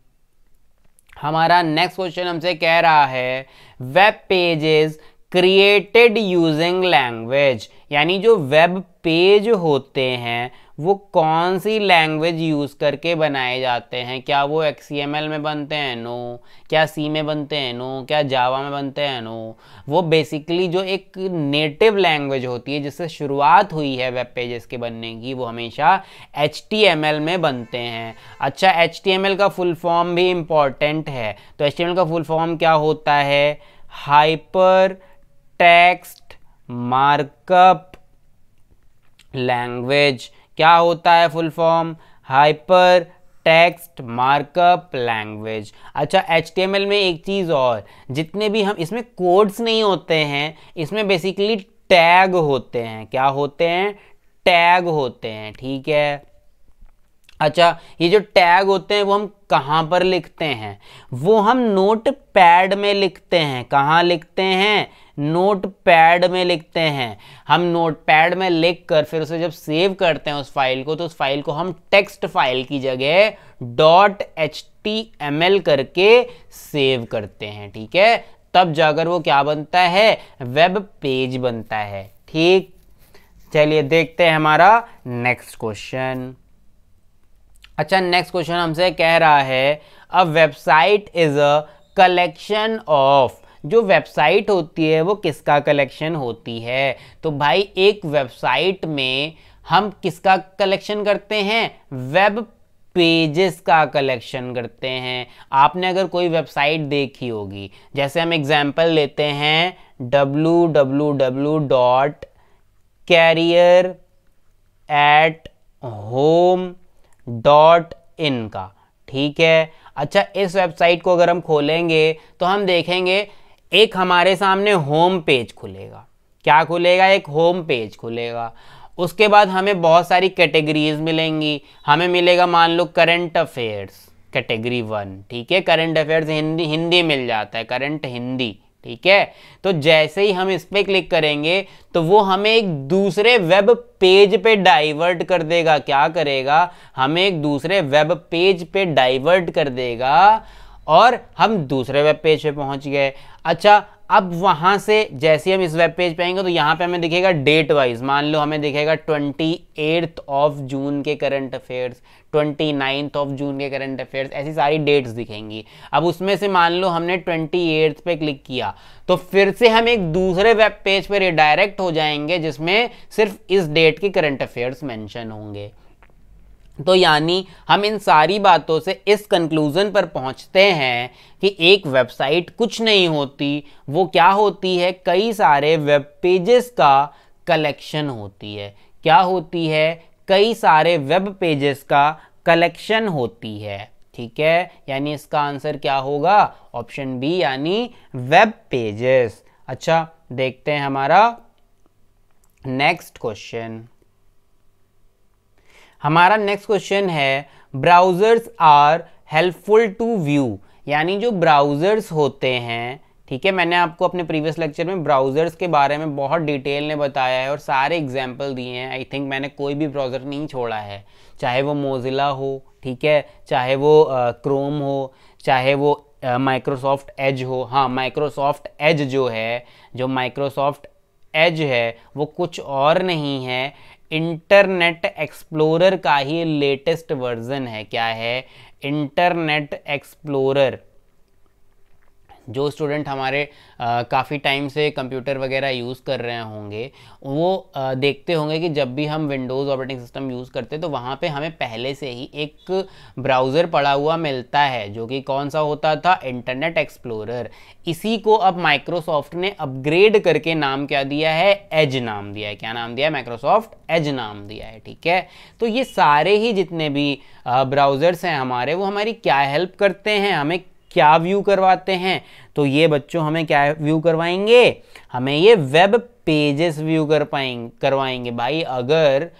हमारा नेक्स्ट क्वेश्चन हमसे कह रहा है web pages created using language, यानी जो वेब पेज होते हैं वो कौन सी लैंग्वेज यूज़ करके बनाए जाते हैं? क्या वो XML में बनते हैं? नो। क्या C में बनते हैं? नो। क्या जावा में बनते हैं? नो। वो बेसिकली जो एक नेटिव लैंग्वेज होती है जिससे शुरुआत हुई है वेब पेजेस के बनने की, वो हमेशा HTML में बनते हैं। अच्छा, HTML का फुल फॉर्म भी इम्पॉर्टेंट है। तो HTML का फुल फॉर्म क्या होता है? Hyper text markup language. क्या होता है full form? Hyper text markup language. अच्छा, HTML में एक चीज़ और, जितने भी हम इसमें कोड्स नहीं होते हैं, इसमें बेसिकली टैग होते हैं। क्या होते हैं? टैग होते हैं, ठीक है। अच्छा, ये जो टैग होते हैं वो हम कहाँ पर लिखते हैं? वो हम नोट पैड में लिखते हैं। कहाँ लिखते हैं? नोट पैड में लिखते हैं। हम नोट पैड में लिख कर फिर उसे जब सेव करते हैं उस फाइल को, तो उस फाइल को हम टेक्स्ट फाइल की जगह .html करके सेव करते हैं, ठीक है। तब जाकर वो क्या बनता है? वेब पेज बनता है, ठीक। चलिए देखते हैं हमारा नेक्स्ट क्वेश्चन। अच्छा, नेक्स्ट क्वेश्चन हमसे कह रहा है a website is a collection of, जो वेबसाइट होती है वो किसका कलेक्शन होती है? तो भाई एक वेबसाइट में हम किसका कलेक्शन करते हैं? वेब पेजेस का कलेक्शन करते हैं। आपने अगर कोई वेबसाइट देखी होगी, जैसे हम एग्जांपल लेते हैं www.career@home.in का, ठीक है। अच्छा, इस वेबसाइट को अगर हम खोलेंगे तो हम देखेंगे एक हमारे सामने होम पेज खुलेगा। क्या खुलेगा? एक होम पेज खुलेगा। उसके बाद हमें बहुत सारी कैटेगरीज मिलेंगी। हमें मिलेगा मान लो करंट अफेयर्स कैटेगरी 1, ठीक है। करंट अफेयर्स हिंदी मिल जाता है, करंट हिंदी, ठीक है। तो जैसे ही हम इस पर क्लिक करेंगे तो वो हमें एक दूसरे वेब पेज पे डाइवर्ट कर देगा। क्या करेगा? हमें एक दूसरे वेब पेज पे डाइवर्ट कर देगा और हम दूसरे वेब पेज पे पहुंच गए। अच्छा, अब वहां से जैसे हम इस वेब पेज पे आएंगे तो यहाँ पे हमें दिखेगा डेट वाइज। मान लो हमें दिखेगा 28 ऑफ जून के करंट अफेयर्स, 29 ऑफ जून के करंट अफेयर्स, ऐसी सारी डेट्स दिखेंगी। अब उसमें से मान लो हमने 28 पे क्लिक किया तो फिर से हम एक दूसरे वेब पेज पे रिडायरेक्ट हो जाएंगे जिसमें सिर्फ इस डेट के करंट अफेयर्स मेंशन होंगे। तो यानी हम इन सारी बातों से इस कंक्लूजन पर पहुंचते हैं कि एक वेबसाइट कुछ नहीं होती, वो क्या होती है? कई सारे वेब पेजेस का कलेक्शन होती है। क्या होती है? कई सारे वेब पेजेस का कलेक्शन होती है, ठीक है। यानी इसका आंसर क्या होगा? ऑप्शन बी, यानी वेब पेजेस। अच्छा, देखते हैं हमारा नेक्स्ट क्वेश्चन। हमारा नेक्स्ट क्वेश्चन है browsers are helpful to view, यानी जो ब्राउजर्स होते हैं, ठीक है, मैंने आपको अपने प्रीवियस लेक्चर में ब्राउजर्स के बारे में बहुत डिटेल में बताया है और सारे एग्जाम्पल दिए हैं। आई थिंक मैंने कोई भी ब्राउज़र नहीं छोड़ा है, चाहे वो मोजिला हो, ठीक है, चाहे वो क्रोम हो, चाहे वो माइक्रोसॉफ्ट एज हो। हाँ, माइक्रोसॉफ्ट एज जो है, जो माइक्रोसॉफ्ट एज है वो कुछ और नहीं है, इंटरनेट एक्सप्लोरर का ही लेटेस्ट वर्जन है। क्या है? Internet explorer. जो स्टूडेंट हमारे काफ़ी टाइम से कंप्यूटर वगैरह यूज़ कर रहे होंगे वो देखते होंगे कि जब भी हम विंडोज़ ऑपरेटिंग सिस्टम यूज़ करते हैं तो वहाँ पे हमें पहले से ही एक ब्राउज़र पड़ा हुआ मिलता है, जो कि कौन सा होता था? Internet explorer. इसी को अब माइक्रोसॉफ्ट ने अपग्रेड करके नाम क्या दिया है? एज नाम दिया है। क्या नाम दिया है? माइक्रोसॉफ्ट एज नाम दिया है, ठीक है। तो ये सारे ही जितने भी ब्राउज़र्स हैं हमारे, वो हमारी क्या हेल्प करते हैं? हमें क्या व्यू करवाते हैं? तो ये बच्चों हमें क्या व्यू करवाएंगे? हमें ये वेब पेजेस व्यू करवाएंगे भाई। अगर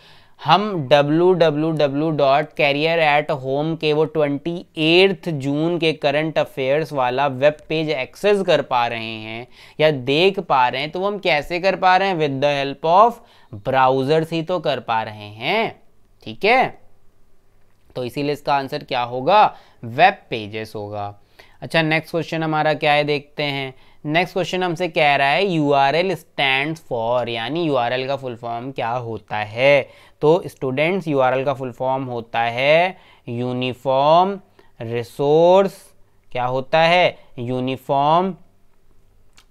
हम www.career@home के वो 28 जून के करंट अफेयर्स वाला वेब पेज एक्सेस कर पा रहे हैं या देख पा रहे हैं, तो वो हम कैसे कर पा रहे हैं? With the help of browsers ही तो कर पा रहे हैं, ठीक है। तो इसीलिए इसका आंसर क्या होगा? वेब पेजेस होगा। अच्छा, नेक्स्ट क्वेश्चन हमारा क्या है देखते हैं। नेक्स्ट क्वेश्चन हमसे कह रहा है URL स्टैंड्स फॉर, यानी URL का फुल फॉर्म क्या होता है? तो स्टूडेंट्स URL का फुल फॉर्म होता है यूनिफॉर्म रिसोर्स, क्या होता है? Uniform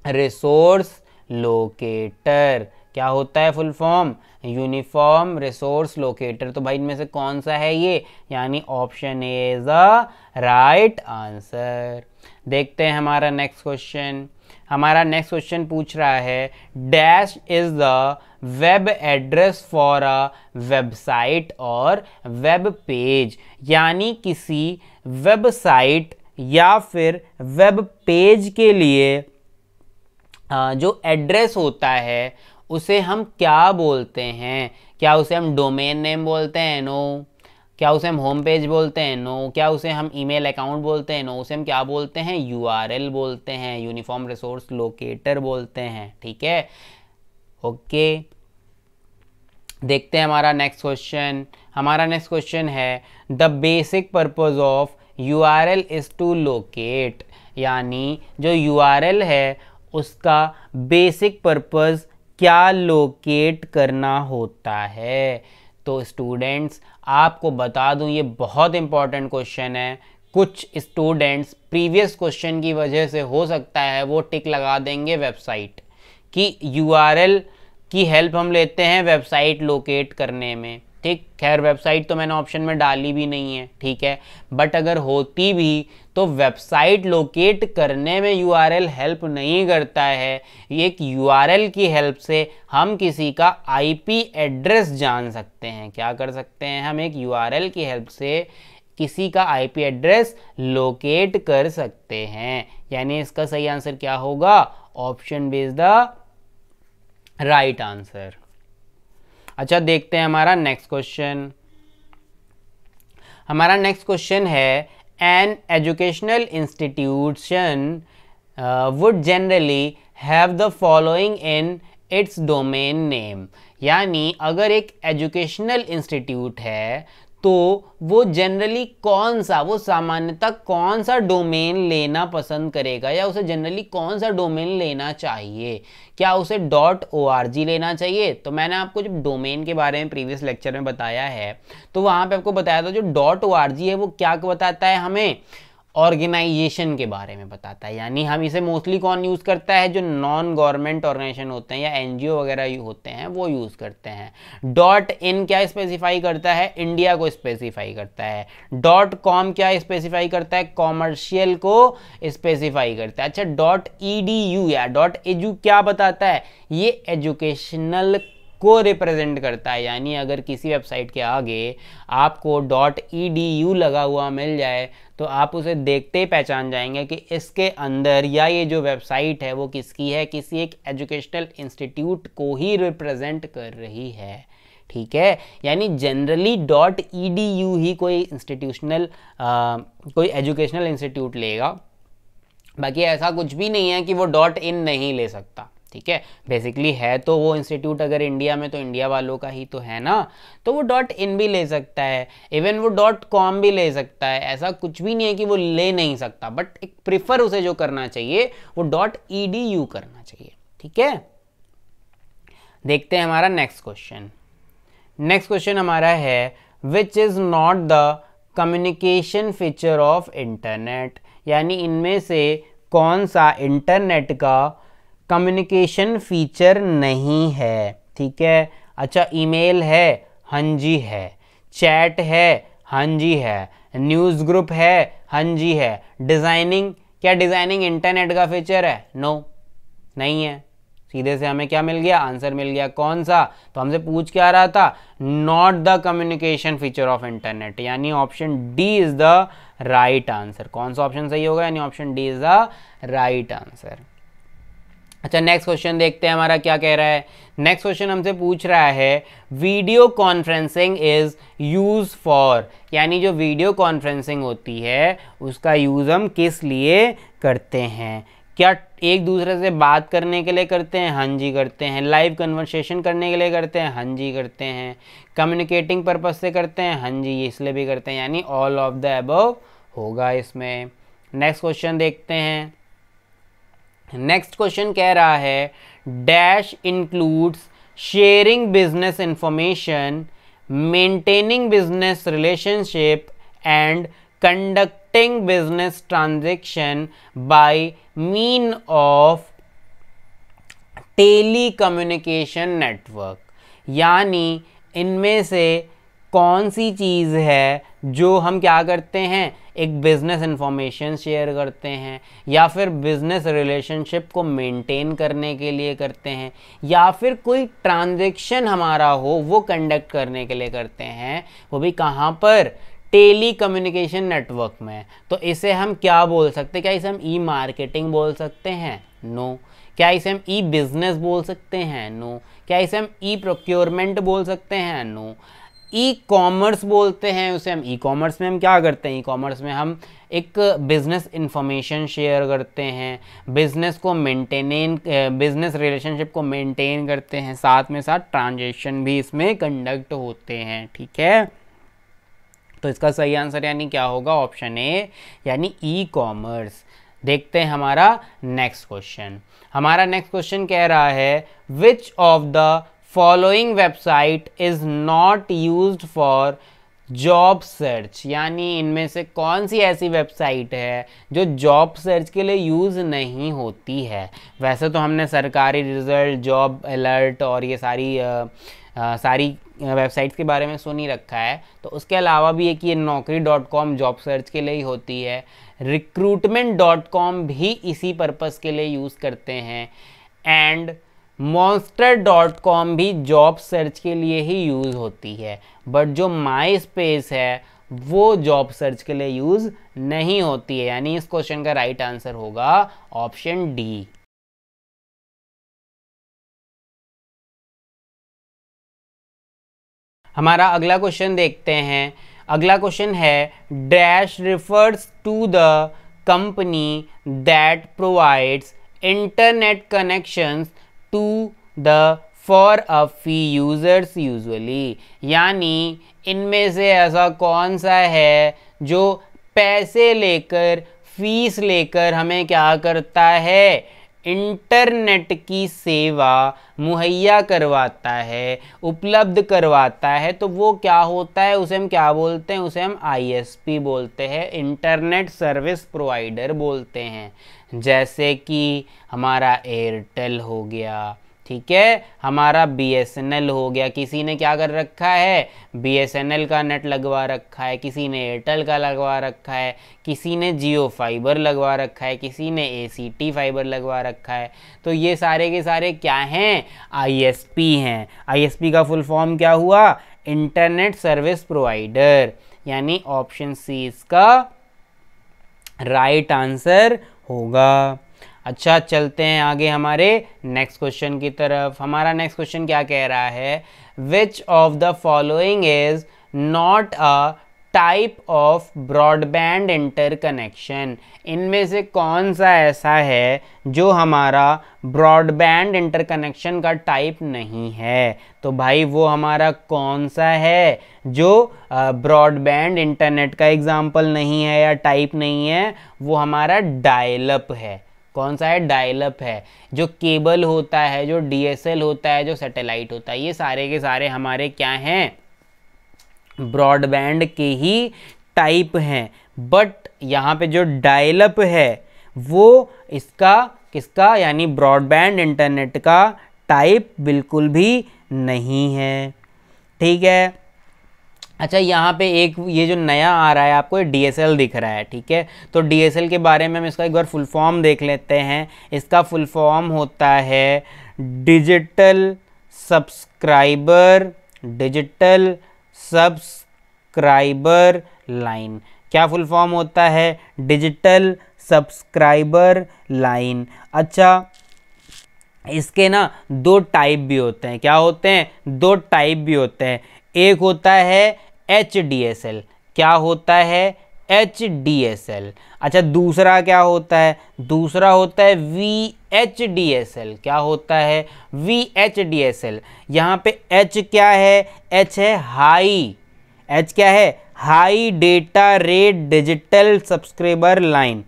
resource locator. क्या होता है full form? Uniform resource locator. तो भाई इनमें से कौन सा है ये? यानी option A is the right answer. देखते हैं हमारा नेक्स्ट क्वेश्चन। हमारा नेक्स्ट क्वेश्चन पूछ रहा है dash is the web address for a website और वेब पेज, यानी किसी वेबसाइट या फिर वेब पेज के लिए जो एड्रेस होता है उसे हम क्या बोलते हैं? क्या उसे हम डोमेन नेम बोलते हैं? नो। क्या उसे हम होम पेज बोलते हैं? नो। क्या उसे हम ईमेल अकाउंट बोलते हैं? नो। उसे हम क्या बोलते हैं? URL बोलते हैं, यूनिफॉर्म रिसोर्स लोकेटर बोलते हैं, ठीक है। ओके, देखते हैं हमारा नेक्स्ट क्वेश्चन। हमारा नेक्स्ट क्वेश्चन है the basic purpose of URL is to locate, यानी जो URL है उसका बेसिक पर्पज क्या लोकेट करना होता है? तो स्टूडेंट्स आपको बता दूं ये बहुत इंपॉर्टेंट क्वेश्चन है। कुछ स्टूडेंट्स प्रीवियस क्वेश्चन की वजह से हो सकता है वो टिक लगा देंगे वेबसाइट कि URL की हेल्प हम लेते हैं वेबसाइट लोकेट करने में, ठीक। खैर वेबसाइट तो मैंने ऑप्शन में डाली भी नहीं है, ठीक है, बट अगर होती भी तो वेबसाइट लोकेट करने में URL हेल्प नहीं करता है। एक URL की हेल्प से हम किसी का IP एड्रेस जान सकते हैं। क्या कर सकते हैं? हम एक URL की हेल्प से किसी का IP एड्रेस लोकेट कर सकते हैं, यानी इसका सही आंसर क्या होगा? Option B is the right answer. अच्छा, देखते हैं हमारा नेक्स्ट क्वेश्चन। हमारा नेक्स्ट क्वेश्चन है an educational institution would generally have the following in its domain name, यानी अगर एक एजुकेशनल इंस्टीट्यूट है तो वो जनरली कौन सा, वो सामान्यतः कौन सा डोमेन लेना पसंद करेगा या उसे जनरली कौन सा डोमेन लेना चाहिए? क्या उसे .org लेना चाहिए? तो मैंने आपको जब डोमेन के बारे में प्रीवियस लेक्चर में बताया है तो वहाँ पे आपको बताया था जो .org है वो क्या बताता है? हमें ऑर्गेनाइजेशन के बारे में बताता है, यानी हम इसे मोस्टली कौन यूज़ करता है? जो नॉन गवर्नमेंट ऑर्गेनाइजेशन होते हैं या NGO वगैरह होते हैं वो यूज़ करते हैं। .in क्या स्पेसिफाई करता है? इंडिया को स्पेसिफाई करता है। .com क्या स्पेसिफाई करता है? कॉमर्शियल को स्पेसिफाई करता है। अच्छा, .edu या .edu क्या बताता है? ये एजुकेशनल को रिप्रेजेंट करता है, यानी अगर किसी वेबसाइट के आगे आपको .edu लगा हुआ मिल जाए तो आप उसे देखते ही पहचान जाएंगे कि इसके अंदर या ये जो वेबसाइट है वो किसकी है? किसी एक एजुकेशनल इंस्टीट्यूट को ही रिप्रेजेंट कर रही है, ठीक है। यानी जनरली .edu ही कोई इंस्टीट्यूशनल कोई एजुकेशनल इंस्टीट्यूट लेगा, बाकी ऐसा कुछ भी नहीं है कि वो .in नहीं ले सकता, ठीक है। बेसिकली है तो वो इंस्टीट्यूट अगर इंडिया में तो इंडिया वालों का ही तो है ना, तो वो .in भी ले सकता है, इवन वो .com भी ले सकता है, ऐसा कुछ भी नहीं है कि वो ले नहीं सकता, बट एक प्रिफर उसे जो करना चाहिए वो .edu करना चाहिए, ठीक है। देखते हैं हमारा नेक्स्ट क्वेश्चन। नेक्स्ट क्वेश्चन हमारा है which is not the communication feature of internet, यानी इनमें से कौन सा इंटरनेट का कम्युनिकेशन फीचर नहीं है, ठीक है। अच्छा, ईमेल है, हाँ जी है। चैट है, हाँ जी है। न्यूज़ ग्रुप है, हाँ जी है। डिज़ाइनिंग, क्या डिज़ाइनिंग इंटरनेट का फीचर है? नो, नहीं है। सीधे से हमें क्या मिल गया? आंसर मिल गया। कौन सा? तो हमसे पूछ क्या रहा था? Not the communication feature of internet, यानी option D is the right answer. कौन सा ऑप्शन सही होगा? यानी option D is the right answer. अच्छा, नेक्स्ट क्वेश्चन देखते हैं हमारा क्या कह रहा है। नेक्स्ट क्वेश्चन हमसे पूछ रहा है video conferencing is use for, यानी जो वीडियो कॉन्फ्रेंसिंग होती है उसका यूज हम किस लिए करते हैं? क्या एक दूसरे से बात करने के लिए करते हैं? हाँ जी करते हैं। लाइव कन्वर्सेशन करने के लिए करते हैं? हाँ जी करते हैं। कम्युनिकेटिंग पर्पज से करते हैं? हाँ जी इसलिए भी करते हैं, यानी ऑल ऑफ द अबव होगा इसमें। नेक्स्ट क्वेश्चन देखते हैं। नेक्स्ट क्वेश्चन कह रहा है dash includes sharing business information, maintaining business relationship and conducting business transaction by mean of telecommunication network, यानी इनमें से कौन सी चीज़ है जो हम क्या करते हैं? एक बिजनेस इंफॉर्मेशन शेयर करते हैं, या फिर बिजनेस रिलेशनशिप को मेंटेन करने के लिए करते हैं, या फिर कोई ट्रांजैक्शन हमारा हो वो कंडक्ट करने के लिए करते हैं, वो भी कहाँ पर? टेली कम्युनिकेशन नेटवर्क में। तो इसे हम क्या बोल सकते हैं? क्या इसे हम ई मार्केटिंग बोल सकते हैं? नो। क्या इसे हम ई बिजनेस बोल सकते हैं? नो। क्या इसे हम ई प्रोक्योरमेंट बोल सकते हैं? नो। ई कॉमर्स बोलते हैं उसे हम। ई कॉमर्स में हम क्या करते हैं? ई कॉमर्स में हम एक बिजनेस इंफॉर्मेशन शेयर करते हैं, बिजनेस को बिजनेस रिलेशनशिप को मेंटेन करते हैं, साथ में साथ ट्रांजेक्शन भी इसमें कंडक्ट होते हैं, ठीक है। तो इसका सही आंसर यानी क्या होगा? ऑप्शन ए, यानी ई कॉमर्स। देखते हैं हमारा नेक्स्ट क्वेश्चन। हमारा नेक्स्ट क्वेश्चन कह रहा है which of the following website is not used for job search, यानी इनमें से कौन सी ऐसी वेबसाइट है जो जॉब सर्च के लिए यूज़ नहीं होती है? वैसे तो हमने सरकारी रिजल्ट, जॉब अलर्ट और ये सारी वेबसाइट्स के बारे में सुन ही रखा है, तो उसके अलावा भी एक ये naukri.com जॉब सर्च के लिए ही होती है। recruitment.com भी इसी पर्पस के लिए यूज़ करते हैं, एंड monster.com भी जॉब सर्च के लिए ही यूज़ होती है। बट जो माई स्पेस है वो जॉब सर्च के लिए यूज़ नहीं होती है, यानी इस क्वेश्चन का राइट आंसर होगा ऑप्शन डी। हमारा अगला क्वेश्चन देखते हैं। अगला क्वेश्चन है dash refers to the company that provides internet connections to the for a fee users usually, यानी इनमें से ऐसा कौन सा है जो पैसे लेकर, फीस लेकर हमें क्या करता है? इंटरनेट की सेवा मुहैया करवाता है, उपलब्ध करवाता है। तो वो क्या होता है? उसे हम क्या बोलते हैं? उसे हम ISP बोलते हैं, इंटरनेट सर्विस प्रोवाइडर बोलते हैं। जैसे कि हमारा एयरटेल हो गया, ठीक है, हमारा BSNL हो गया। किसी ने क्या कर रखा है? BSNL का नेट लगवा रखा है, किसी ने एयरटेल का लगवा रखा है, किसी ने जियो फाइबर लगवा रखा है, किसी ने ACT फाइबर लगवा रखा है। तो ये सारे के सारे क्या हैं? ISP हैं। ISP का फुल फॉर्म क्या हुआ? इंटरनेट सर्विस प्रोवाइडर, यानी ऑप्शन सी इसका राइट आंसर होगा। अच्छा चलते हैं आगे हमारे नेक्स्ट क्वेश्चन की तरफ। हमारा नेक्स्ट क्वेश्चन क्या कह रहा है, which of the following is not a type of broadband interconnection. इनमें से कौन सा ऐसा है जो हमारा ब्रॉडबैंड इंटरकनेक्शन का टाइप नहीं है। तो भाई वो हमारा कौन सा है जो ब्रॉडबैंड इंटरनेट का एग्जाम्पल नहीं है या टाइप नहीं है, वो हमारा डायल अप है। कौन सा है, डायल अप है। जो केबल होता है, जो डीएसएल होता है, जो सैटेलाइट होता है, ये सारे के सारे हमारे क्या हैं, ब्रॉडबैंड के ही टाइप हैं। बट यहाँ पे जो डायल अप है वो इसका किसका यानी ब्रॉडबैंड इंटरनेट का टाइप बिल्कुल भी नहीं है। ठीक है। अच्छा यहाँ पे एक ये जो नया आ रहा है आपको डीएसएल दिख रहा है, ठीक है। तो डीएसएल के बारे में हम इसका एक बार फुल फॉर्म देख लेते हैं। इसका फुल फॉर्म होता है डिजिटल सब्सक्राइबर लाइन। क्या फुल फॉर्म होता है, डिजिटल सब्सक्राइबर लाइन। अच्छा इसके ना दो टाइप भी होते हैं। क्या होते हैं, दो टाइप भी होते हैं। एक होता है HDSL। क्या होता है, HDSL। अच्छा दूसरा क्या होता है, दूसरा होता है VHDSL। क्या होता है, VHDSL। यहाँ पे H क्या है, H है हाई, H क्या है, high data rate digital subscriber line.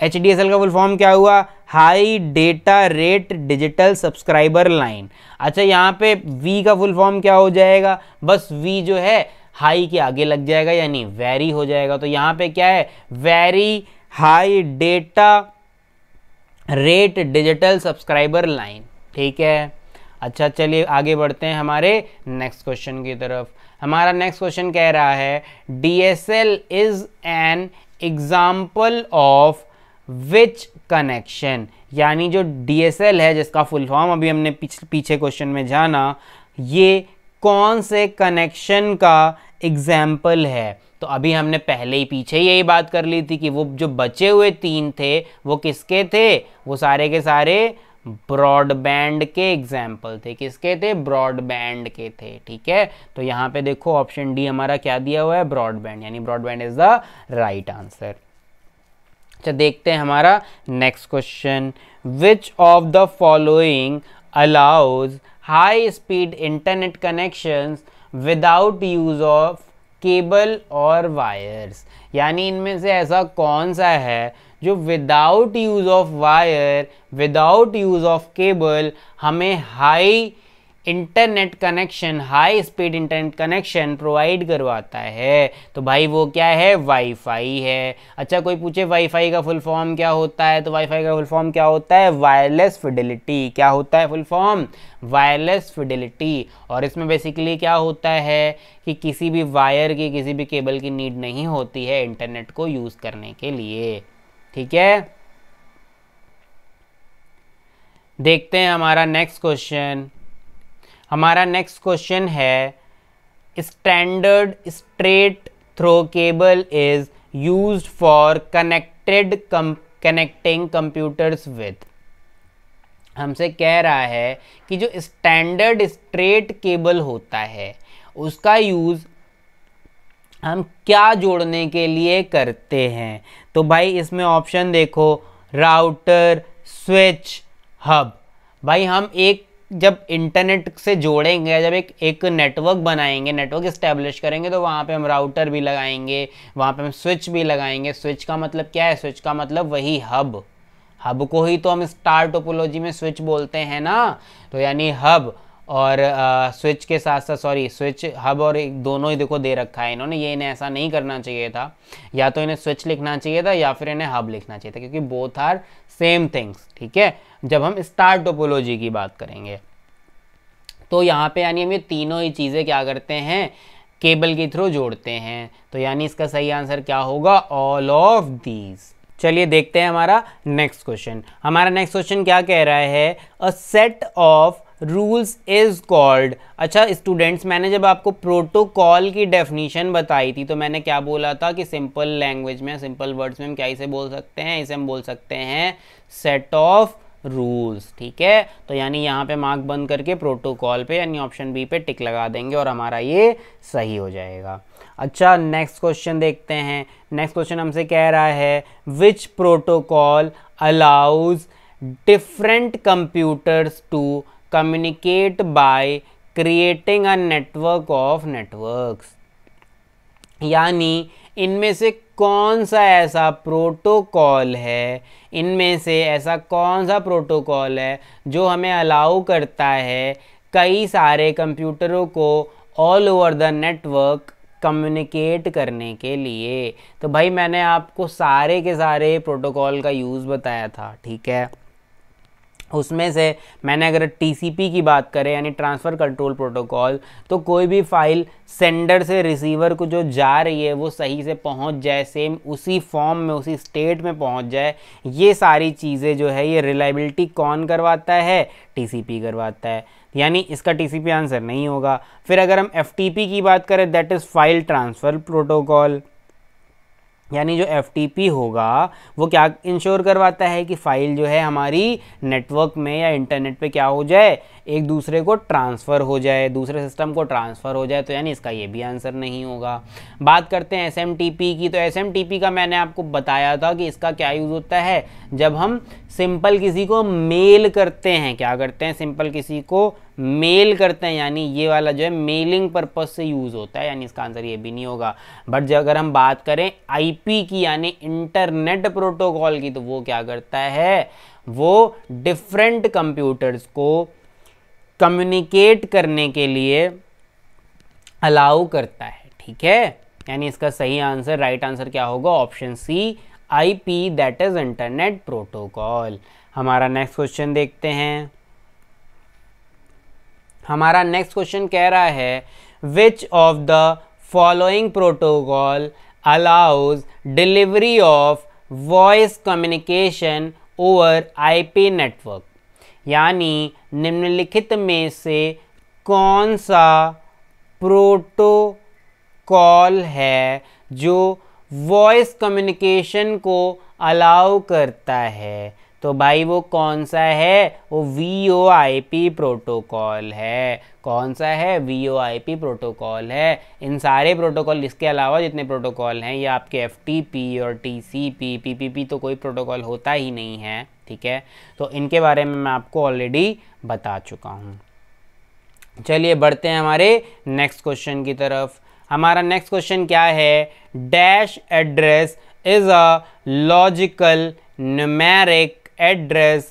HDSL का फुल फॉर्म क्या हुआ, high data rate digital subscriber line. अच्छा यहाँ पे V का फुल फॉर्म क्या हो जाएगा, बस V जो है हाई के आगे लग जाएगा यानी वेरी हो जाएगा। तो यहाँ पे क्या है, very high data rate digital subscriber line. ठीक है। अच्छा चलिए आगे बढ़ते हैं हमारे नेक्स्ट क्वेश्चन की तरफ। हमारा नेक्स्ट क्वेश्चन कह रहा है DSL is an example of which connection. यानी जो DSL है जिसका फुल फॉर्म अभी हमने पीछे क्वेश्चन में जाना, ये कौन से कनेक्शन का एग्जाम्पल है। तो अभी हमने पहले ही पीछे यही बात कर ली थी कि वो जो बचे हुए तीन थे वो किसके थे, वो सारे के सारे ब्रॉडबैंड के एग्जाम्पल थे। किसके थे, ब्रॉडबैंड के थे। ठीक है। तो यहाँ पे देखो ऑप्शन डी हमारा क्या दिया हुआ है, ब्रॉडबैंड, यानी broadband is the right answer. अच्छा देखते हैं हमारा next question, which of the following allows high speed internet connections without use of cable और वायर्स। यानी इनमें से ऐसा कौन सा है जो without use of wire, without use of cable हमें high internet connection, high speed internet connection provide करवाता है। तो भाई वो क्या है, वाईफाई है। अच्छा कोई पूछे वाईफाई का फुल फॉर्म क्या होता है, तो वाईफाई का फुल फॉर्म क्या होता है, वायरलेस फिडेलिटी। क्या होता है फुल फॉर्म, वायरलेस फिडेलिटी। और इसमें बेसिकली क्या होता है कि किसी भी वायर की, किसी भी केबल की नीड नहीं होती है इंटरनेट को यूज करने के लिए। ठीक है। देखते हैं हमारा नेक्स्ट क्वेश्चन। हमारा नेक्स्ट क्वेश्चन है standard straight through cable is used for connecting computers with. हमसे कह रहा है कि जो स्टैंडर्ड स्ट्रेट केबल होता है उसका यूज हम क्या जोड़ने के लिए करते हैं। तो भाई इसमें ऑप्शन देखो, राउटर, स्विच, हब। भाई हम एक जब इंटरनेट से जोड़ेंगे, जब एक नेटवर्क बनाएंगे, नेटवर्क इस्टेब्लिश करेंगे, तो वहाँ पे हम राउटर भी लगाएंगे, वहाँ पे हम स्विच भी लगाएंगे। स्विच का मतलब क्या है, स्विच का मतलब वही हब, हब को ही तो हम स्टार टोपोलॉजी में स्विच बोलते हैं ना। तो यानी हब और स्विच के साथ साथ, सॉरी स्विच हब और दोनों ही देखो दे रखा है इन्होंने, ये इन्हें ऐसा नहीं करना चाहिए था। या तो इन्हें स्विच लिखना चाहिए था या फिर इन्हें हब लिखना चाहिए था, क्योंकि बोथ आर सेम थिंग्स। ठीक है। जब हम स्टार टोपोलॉजी की बात करेंगे तो यहाँ पे यानी हम ये तीनों ही चीज़ें क्या करते हैं, केबल के थ्रू जोड़ते हैं। तो यानी इसका सही आंसर क्या होगा, ऑल ऑफ दीज। चलिए देखते हैं हमारा नेक्स्ट क्वेश्चन। हमारा नेक्स्ट क्वेश्चन क्या कह रहा है, अ set of rules is called. अच्छा स्टूडेंट्स, मैंने जब आपको प्रोटोकॉल की डेफिनेशन बताई थी तो मैंने क्या बोला था कि सिंपल लैंग्वेज में, सिंपल वर्ड्स में हम क्या इसे बोल सकते हैं, इसे हम बोल सकते हैं सेट ऑफ रूल्स। ठीक है, तो यानी यहाँ पे मार्क बंद करके प्रोटोकॉल पे यानी ऑप्शन बी पे टिक लगा देंगे और हमारा ये सही हो जाएगा। अच्छा नेक्स्ट क्वेश्चन देखते हैं। नेक्स्ट क्वेश्चन हमसे कह रहा है which protocol allows different computers to communicate by creating a network of networks. यानी इनमें से कौन सा ऐसा प्रोटोकॉल है, इनमें से ऐसा कौन सा प्रोटोकॉल है जो हमें अलाउ करता है कई सारे कंप्यूटरों को all over the network communicate करने के लिए। तो भाई मैंने आपको सारे के सारे प्रोटोकॉल का यूज़ बताया था। ठीक है, उसमें से मैंने अगर टीसीपी की बात करें यानी ट्रांसफ़र कंट्रोल प्रोटोकॉल, तो कोई भी फाइल सेंडर से रिसीवर को जो जा रही है वो सही से पहुंच जाए, सेम उसी फॉर्म में उसी स्टेट में पहुंच जाए, ये सारी चीज़ें जो है ये रिलायबिलिटी कौन करवाता है, टीसीपी करवाता है। यानी इसका टीसीपी आंसर नहीं होगा। फिर अगर हम एफटीपी की बात करें that is file transfer protocol, यानी जो एफटीपी होगा वो क्या इंश्योर करवाता है कि फ़ाइल जो है हमारी नेटवर्क में या इंटरनेट पे क्या हो जाए, एक दूसरे को ट्रांसफ़र हो जाए, दूसरे सिस्टम को ट्रांसफ़र हो जाए। तो यानी इसका ये भी आंसर नहीं होगा। बात करते हैं एसएमटीपी की, तो एसएमटीपी का मैंने आपको बताया था कि इसका क्या यूज़ होता है, जब हम सिंपल किसी को मेल करते हैं, क्या करते हैं, सिंपल किसी को मेल करते हैं, यानी ये वाला जो है मेलिंग पर्पस से यूज़ होता है, यानी इसका आंसर ये भी नहीं होगा। बट जब अगर हम बात करें आईपी की यानी इंटरनेट प्रोटोकॉल की, तो वो क्या करता है, वो डिफरेंट कंप्यूटर्स को कम्युनिकेट करने के लिए अलाउ करता है। ठीक है, यानी इसका सही आंसर, राइट आंसर क्या होगा, option C IP that is internet protocol. हमारा नेक्स्ट क्वेश्चन देखते हैं। हमारा नेक्स्ट क्वेश्चन कह रहा है which of the following protocol allows delivery of voice communication over IP network. यानी निम्नलिखित में से कौन सा प्रोटोकॉल है जो वॉइस कम्युनिकेशन को अलाउ करता है। तो भाई वो कौन सा है, वो VoIP प्रोटोकॉल है। कौन सा है, VoIP प्रोटोकॉल है। इन सारे प्रोटोकॉल, इसके अलावा जितने प्रोटोकॉल हैं, ये आपके FTP और TCP, PPP तो कोई प्रोटोकॉल होता ही नहीं है। ठीक है, तो इनके बारे में मैं आपको ऑलरेडी बता चुका हूँ। चलिए बढ़ते हैं हमारे नेक्स्ट क्वेश्चन की तरफ। हमारा नेक्स्ट क्वेश्चन क्या है, dash address is a logical numeric address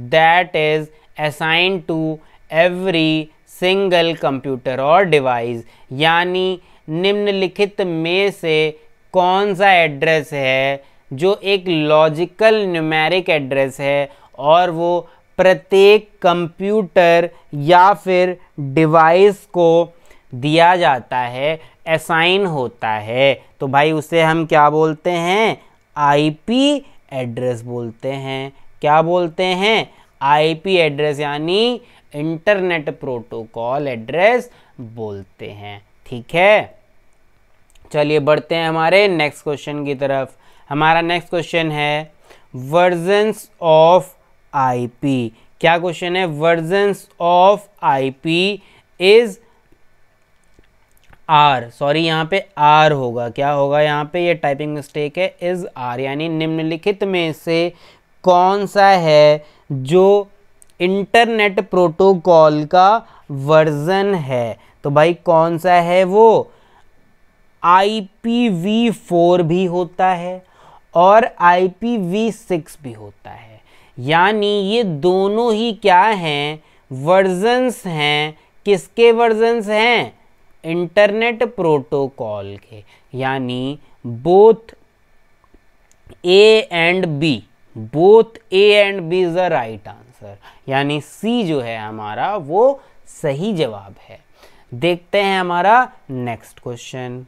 that is assigned to every single computer और डिवाइस। यानी निम्नलिखित में से कौन सा एड्रेस है जो एक लॉजिकल न्यूमेरिक एड्रेस है और वो प्रत्येक कंप्यूटर या फिर डिवाइस को दिया जाता है, असाइन होता है। तो भाई उसे हम क्या बोलते हैं, आईपी एड्रेस बोलते हैं। क्या बोलते हैं, आईपी एड्रेस, यानी इंटरनेट प्रोटोकॉल एड्रेस बोलते हैं। ठीक है, चलिए बढ़ते हैं हमारे नेक्स्ट क्वेश्चन की तरफ। हमारा नेक्स्ट क्वेश्चन है वर्जन्स ऑफ आईपी। क्या क्वेश्चन है, versions of IP is are, sorry यहाँ पे आर होगा, क्या होगा यहाँ पे, ये टाइपिंग मिस्टेक है, इज आर। यानी निम्नलिखित में से कौन सा है जो इंटरनेट प्रोटोकॉल का वर्जन है। तो भाई कौन सा है वो, IPv4 भी होता है और IPv6 भी होता है। यानी ये दोनों ही क्या हैं, वर्जन्स हैं। किसके वर्जन्स हैं, इंटरनेट प्रोटोकॉल के। यानी both A and B, both A and B is the right answer. यानी सी जो है हमारा वो सही जवाब है। देखते हैं हमारा नेक्स्ट क्वेश्चन।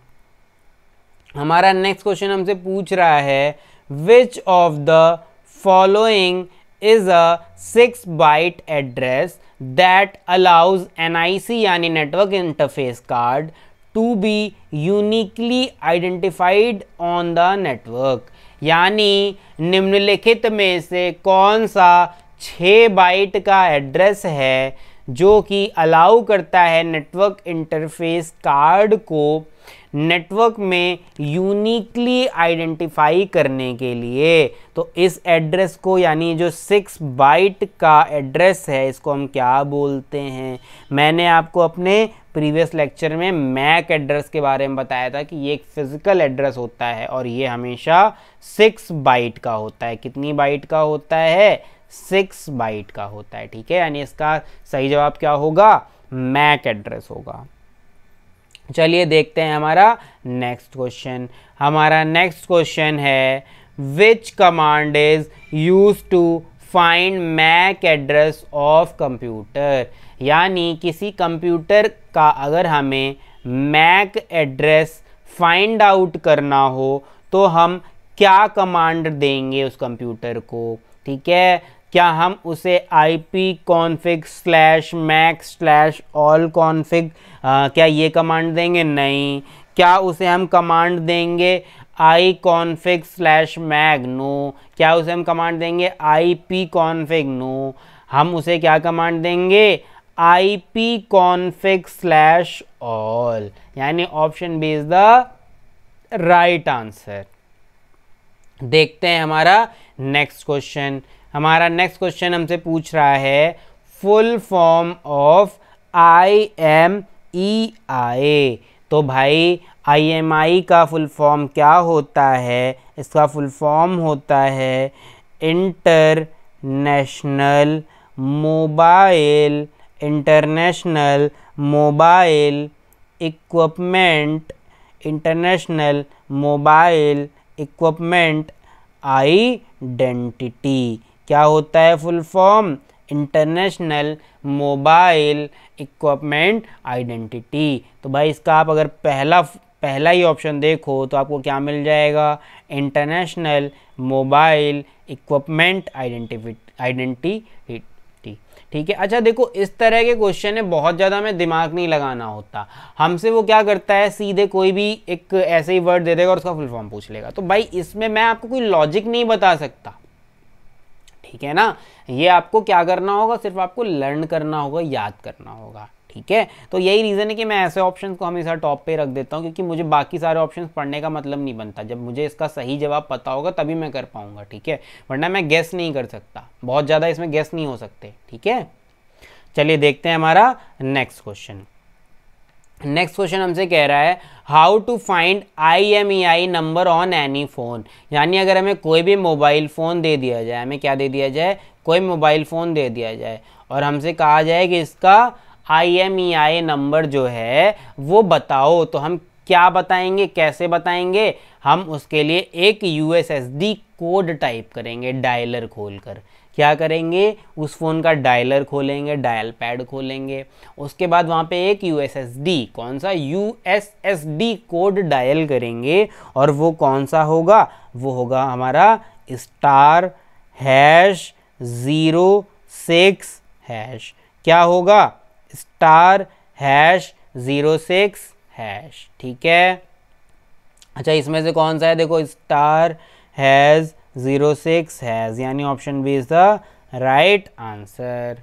हमारा नेक्स्ट क्वेश्चन हमसे पूछ रहा है which of the following is a 6 byte address that allows NIC यानी network interface card to be uniquely identified on the network। यानी निम्नलिखित में से कौन सा 6 बाइट का एड्रेस है जो कि अलाउ करता है नेटवर्क इंटरफेस कार्ड को नेटवर्क में यूनिकली आइडेंटिफाई करने के लिए। तो इस एड्रेस को यानी जो 6 बाइट का एड्रेस है इसको हम क्या बोलते हैं? मैंने आपको अपने प्रीवियस लेक्चर में मैक एड्रेस के बारे में बताया था कि ये एक फिजिकल एड्रेस होता है और ये हमेशा 6 बाइट का होता है। कितनी बाइट का होता है? 6 बाइट का होता है। ठीक है, यानी इसका सही जवाब क्या होगा? मैक एड्रेस होगा। चलिए देखते हैं हमारा नेक्स्ट क्वेश्चन। हमारा नेक्स्ट क्वेश्चन है which command is use to find MAC address of computer. यानी किसी कंप्यूटर का अगर हमें मैक एड्रेस फाइंड आउट करना हो तो हम क्या कमांड देंगे उस कंप्यूटर को? ठीक है, क्या हम उसे ipconfig/mac/all-config क्या ये कमांड देंगे? नहीं। क्या उसे हम कमांड देंगे iconfig/mag? नो। क्या उसे हम कमांड देंगे ipconfig? नो। हम उसे क्या कमांड देंगे? ipconfig/all। यानी option B is the right answer. देखते हैं हमारा नेक्स्ट क्वेश्चन। हमारा नेक्स्ट क्वेश्चन हमसे पूछ रहा है फुल फॉर्म ऑफ IMEI। तो भाई IMEI का फुल फॉर्म क्या होता है? इसका फुल फॉर्म होता है इंटरनेशनल मोबाइल इक्विपमेंट आइडेंटिटी। क्या होता है full form? International mobile equipment identity. तो भाई इसका आप अगर पहला ही ऑप्शन देखो तो आपको क्या मिल जाएगा? International mobile equipment identity. ठीक है, अच्छा देखो इस तरह के क्वेश्चन है बहुत ज़्यादा हमें दिमाग नहीं लगाना होता। हमसे वो क्या करता है सीधे कोई भी एक ऐसे ही वर्ड दे देगा और उसका फुल फॉर्म पूछ लेगा। तो भाई इसमें मैं आपको कोई लॉजिक नहीं बता सकता। ठीक है ना, ये आपको क्या करना होगा? सिर्फ आपको लर्न करना होगा, याद करना होगा। ठीक है, तो यही रीज़न है कि मैं ऐसे ऑप्शंस को हमेशा टॉप पे रख देता हूँ क्योंकि मुझे बाकी सारे ऑप्शंस पढ़ने का मतलब नहीं बनता। जब मुझे इसका सही जवाब पता होगा तभी मैं कर पाऊंगा। ठीक है, वरना मैं गेस नहीं कर सकता, बहुत ज़्यादा इसमें गेस नहीं हो सकते। ठीक है, चलिए देखते हैं हमारा नेक्स्ट क्वेश्चन। नेक्स्ट क्वेश्चन हमसे कह रहा है how to find IMEI number on any phone. यानी अगर हमें कोई भी मोबाइल फ़ोन दे दिया जाए, हमें क्या दे दिया जाए? कोई मोबाइल फ़ोन दे दिया जाए और हमसे कहा जाए कि इसका IMEI नंबर जो है वो बताओ, तो हम क्या बताएंगे, कैसे बताएंगे? हम उसके लिए एक USSD कोड टाइप करेंगे डायलर खोलकर। क्या करेंगे? उस फ़ोन का डायलर खोलेंगे, डायल पैड खोलेंगे, उसके बाद वहाँ पे एक USSD, कौन सा? USSD कोड डायल करेंगे और वो कौन सा होगा? वो होगा हमारा *#06#। क्या होगा? *#06#। ठीक है, अच्छा इसमें से कौन सा है? देखो *#06#, यानी option B is the right answer.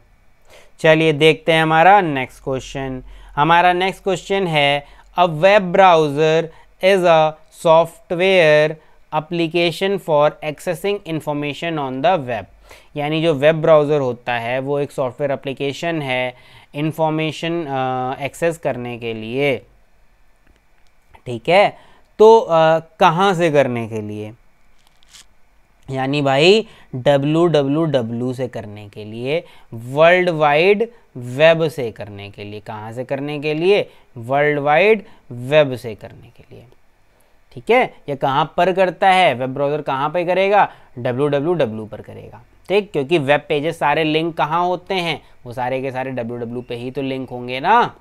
चलिए देखते हैं हमारा नेक्स्ट क्वेश्चन। हमारा नेक्स्ट क्वेश्चन है a web browser is a software application for accessing information on the web. यानी जो वेब ब्राउज़र होता है वो एक सॉफ्टवेयर एप्लीकेशन है इंफॉर्मेशन एक्सेस करने के लिए। ठीक है, तो कहाँ से करने के लिए? यानी भाई www से करने के लिए, वर्ल्ड वाइड वेब से करने के लिए। कहाँ से करने के लिए? वर्ल्ड वाइड वेब से करने के लिए। ठीक है, ये कहाँ पर करता है? वेब ब्राउज़र कहाँ पे करेगा? www पर करेगा। ठीक, क्योंकि वेब पेजेस सारे लिंक कहाँ होते हैं? वो सारे के सारे www पे ही तो लिंक होंगे ना।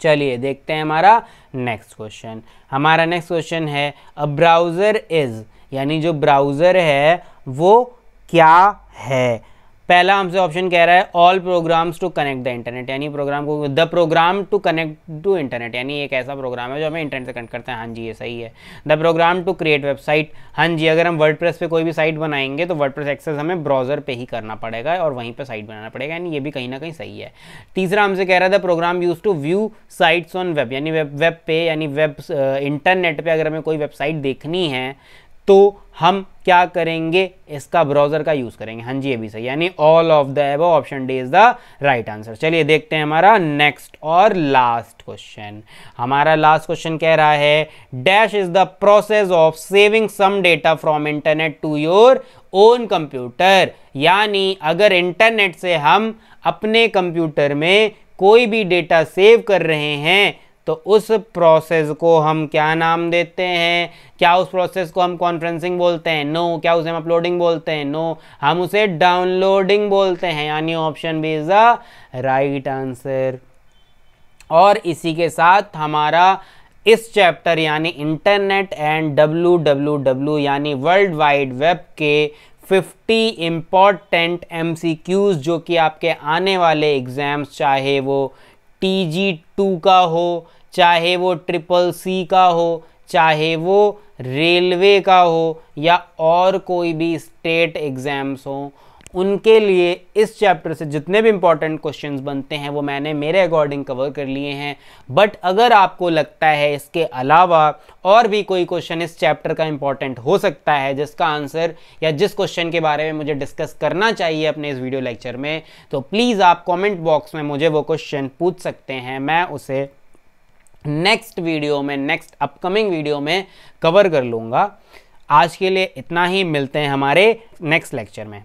चलिए देखते हैं हमारा नेक्स्ट क्वेश्चन। हमारा नेक्स्ट क्वेश्चन है अ ब्राउज़र इज़, यानी जो ब्राउज़र है वो क्या है? पहला हमसे ऑप्शन कह रहा है all programs to connect the internet, यानी प्रोग्राम को, the program to connect to internet, यानी एक ऐसा प्रोग्राम है जो हमें इंटरनेट से कनेक्ट करता है। हाँ जी, ये सही है। The program to create website, हाँ जी, अगर हम वर्डप्रेस पे कोई भी साइट बनाएंगे तो वर्डप्रेस एक्सेस हमें ब्राउजर पे ही करना पड़ेगा और वहीं पे साइट बनाना पड़ेगा, यानी ये भी कहीं ना कहीं सही है। तीसरा हमसे कह रहा है the program use to view sites on web, यानी वेब पे, यानी वेब इंटरनेट पे अगर हमें कोई वेबसाइट देखनी है तो हम क्या करेंगे, इसका ब्राउजर का यूज करेंगे। हाँ जी, ये भी सही, यानी all of the above option D is the right answer. चलिए देखते हैं हमारा नेक्स्ट और लास्ट क्वेश्चन। हमारा लास्ट क्वेश्चन कह रहा है dash is the process of saving some data from internet to your own computer, यानी अगर इंटरनेट से हम अपने कंप्यूटर में कोई भी डेटा सेव कर रहे हैं तो उस प्रोसेस को हम क्या नाम देते हैं? क्या उस प्रोसेस को हम कॉन्फ्रेंसिंग बोलते हैं? नो। क्या उसे हम अपलोडिंग बोलते हैं? नो। हम उसे डाउनलोडिंग बोलते हैं, यानी option B is the right answer. और इसी के साथ हमारा इस चैप्टर यानी इंटरनेट एंड WWW यानी वर्ल्ड वाइड वेब के 50 इम्पॉर्टेंट MCQs जो कि आपके आने वाले एग्जाम्स, चाहे वो TG2 का हो, चाहे वो CCC का हो, चाहे वो रेलवे का हो या और कोई भी स्टेट एग्ज़ाम्स हो, उनके लिए इस चैप्टर से जितने भी इंपॉर्टेंट क्वेश्चंस बनते हैं वो मैंने मेरे अकॉर्डिंग कवर कर लिए हैं। बट अगर आपको लगता है इसके अलावा और भी कोई क्वेश्चन इस चैप्टर का इंपॉर्टेंट हो सकता है जिसका आंसर या जिस क्वेश्चन के बारे में मुझे डिस्कस करना चाहिए अपने इस वीडियो लेक्चर में, तो प्लीज़ आप कॉमेंट बॉक्स में मुझे वो क्वेश्चन पूछ सकते हैं। मैं उसे नेक्स्ट वीडियो में, नेक्स्ट अपकमिंग वीडियो में कवर कर लूँगा। आज के लिए इतना ही, मिलते हैं हमारे नेक्स्ट लेक्चर में।